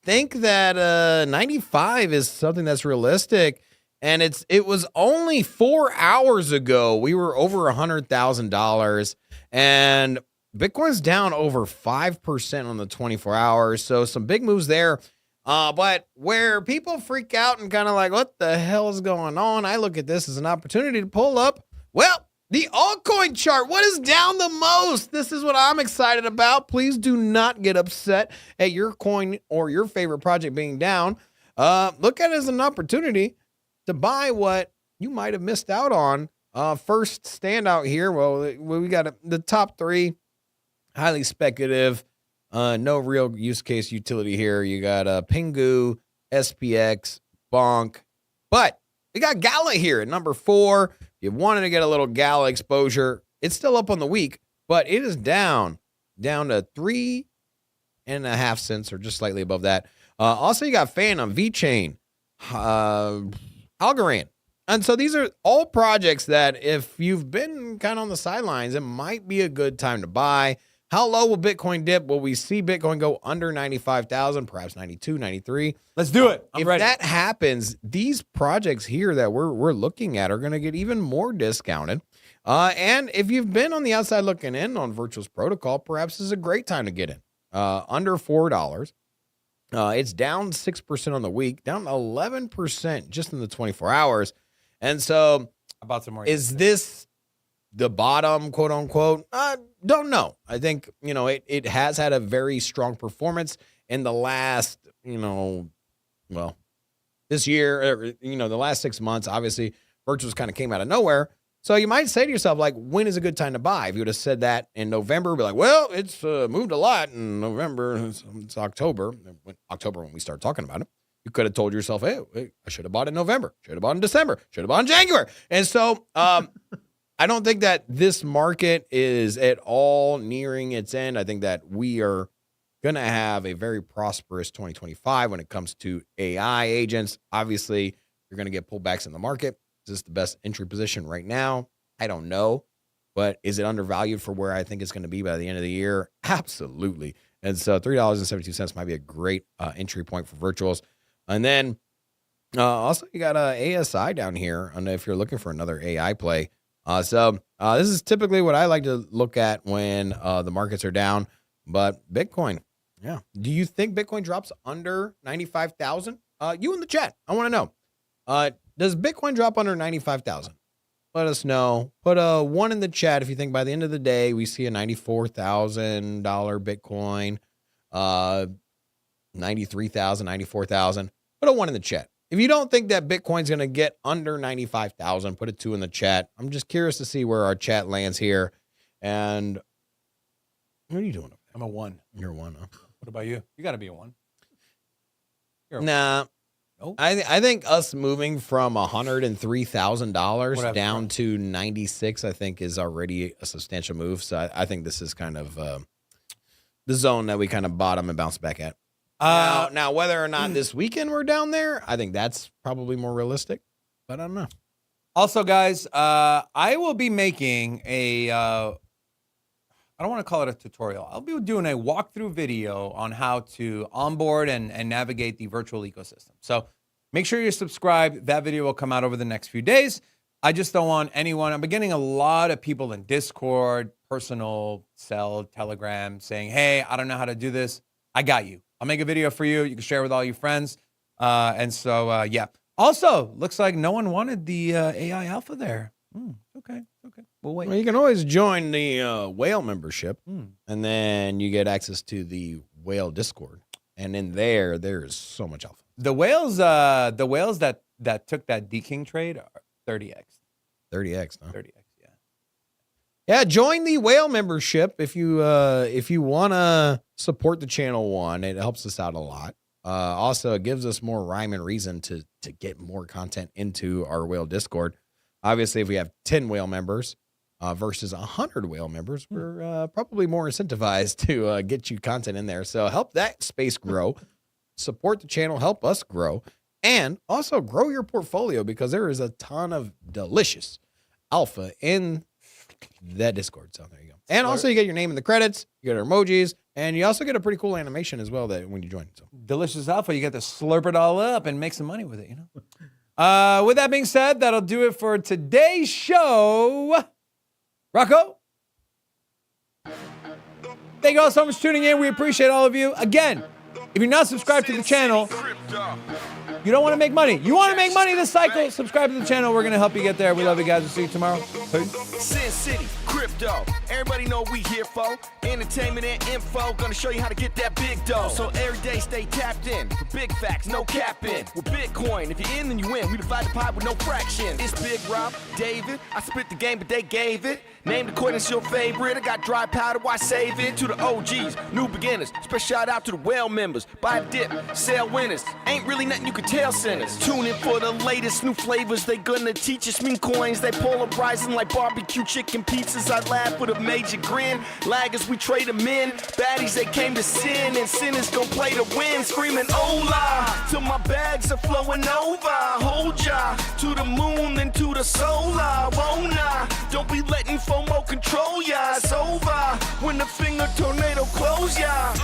think that 95 is something that's realistic. And it was only 4 hours ago we were over $100,000, and Bitcoin's down over 5% on the 24 hours. So some big moves there. But where people freak out and kind of like, what the hell is going on? I look at this as an opportunity to pull up, well, the altcoin chart. What is down the most? This is what I'm excited about. Please do not get upset at your coin or your favorite project being down. Look at it as an opportunity to buy what you might have missed out on. First standout here. Well, we got the top three. Highly speculative, no real use case utility here. You got Pingu, SPX, Bonk, but we got GALA here at number 4. If you wanted to get a little GALA exposure, it's still up on the week, but it is down to 3.5 cents or just slightly above that. Also, you got Phantom, VeChain, Algorand. And so these are all projects that if you've been kind of on the sidelines, it might be a good time to buy. How low will Bitcoin dip? Will we see Bitcoin go under 95,000, perhaps 92, 93? Let's do it. I'm ready. If that happens, these projects here that we're looking at are going to get even more discounted. And if you've been on the outside looking in on Virtual's protocol, perhaps this is a great time to get in. Under $4. It's down 6% on the week, down 11% just in the 24 hours. And so about some more. Is this the bottom, quote unquote? Don't know. I think, it has had a very strong performance in the last, this year, the last 6 months. Obviously, Virtuals kind of came out of nowhere. So you might say to yourself, like, when is a good time to buy? If you would have said that in November, be like, well, it's moved a lot in November. It's October. October when we start talking about it. You could have told yourself, hey, I should have bought in November. Should have bought in December. Should have bought in January. And so I don't think that this market is at all nearing its end. I think that we are going to have a very prosperous 2025 when it comes to AI agents. Obviously, you're going to get pullbacks in the market. Is this the best entry position right now? I don't know. But is it undervalued for where I think it's going to be by the end of the year? Absolutely. And so $3.72 might be a great entry point for Virtuals. And then also you got ASI down here. And if you're looking for another AI play. So this is typically what I like to look at when the markets are down. But Bitcoin, yeah. Do you think Bitcoin drops under 95,000? You in the chat, I want to know. Does Bitcoin drop under 95,000? Let us know. Put a 1 in the chat if you think by the end of the day we see a $94,000 Bitcoin, 93,000, 94,000. Put a 1 in the chat. If you don't think that Bitcoin's going to get under 95,000, put a 2 in the chat. I'm just curious to see where our chat lands here. And what are you doing? I'm a 1. You're a 1. Huh? What about you? You got to be a 1. Nah. Nope. I think us moving from $103,000 down to 96, I think is already a substantial move. So I think this is kind of the zone that we kind of bottom and bounce back at. Now, whether or not this weekend we're down there, I think that's probably more realistic, but I don't know. Also, guys, I will be making I don't want to call it a tutorial. I'll be doing a walkthrough video on how to onboard and navigate the virtual ecosystem. So make sure you're subscribed. That video will come out over the next few days. I just don't want anyone. I'm getting a lot of people in Discord, personal cell, Telegram saying, hey, I don't know how to do this. I got you. I'll make a video for you. You can share with all your friends. Yeah. Also, looks like no one wanted the AI alpha there. Okay. We'll wait. Well, you can always join the whale membership, and then you get access to the whale Discord. And in there's so much alpha. The whales that took that D-King trade are 30x. 30x, huh? 30x, yeah. Yeah, join the whale membership if you want to support the channel. One, it helps us out a lot. Also, it gives us more rhyme and reason to get more content into our whale Discord. Obviously, if we have 10 whale members versus 100 whale members, we're probably more incentivized to get you content in there. So help that space grow, support the channel, help us grow, and also grow your portfolio because there is a ton of delicious alpha in that Discord. So there you go. And also you get your name in the credits, you get our emojis, and you also get a pretty cool animation as well that when you join. So delicious alpha, you get to slurp it all up and make some money with it, you know? With that being said, that'll do it for today's show. Rocco, thank you all so much for tuning in. We appreciate all of you. Again, if you're not subscribed to the channel, you don't want to make money. You want to make money this cycle? Subscribe to the channel. We're going to help you get there. We love you guys. We'll see you tomorrow. Peace. Sin City, crypto. Everybody know what we here for. Entertainment and info. Gonna show you how to get that big dough. So every day stay tapped in. For big facts, no capping. With Bitcoin, if you're in, then you win. We divide the pie with no fraction. It's Big Rob, David. I spit the game, but they gave it. Name the coin, it's your favorite. I got dry powder, why save it? To the OGs, new beginners. Special shout out to the whale members. Buy a dip, sell winners. Ain't really nothing you can tell sinners. Tune in for the latest new flavors. They gonna teach us mean coins. They polarizing like barbecue chicken pizzas. I laugh with a major grin. Laggers, we trade them in. Baddies, they came to sin. And sinners gon' play to win. Screaming hola, till my bags are flowing over. Hold ya to the moon and to the solar. Won't I? Don't be letting FOMO control ya. It's over when the finger tornado close ya.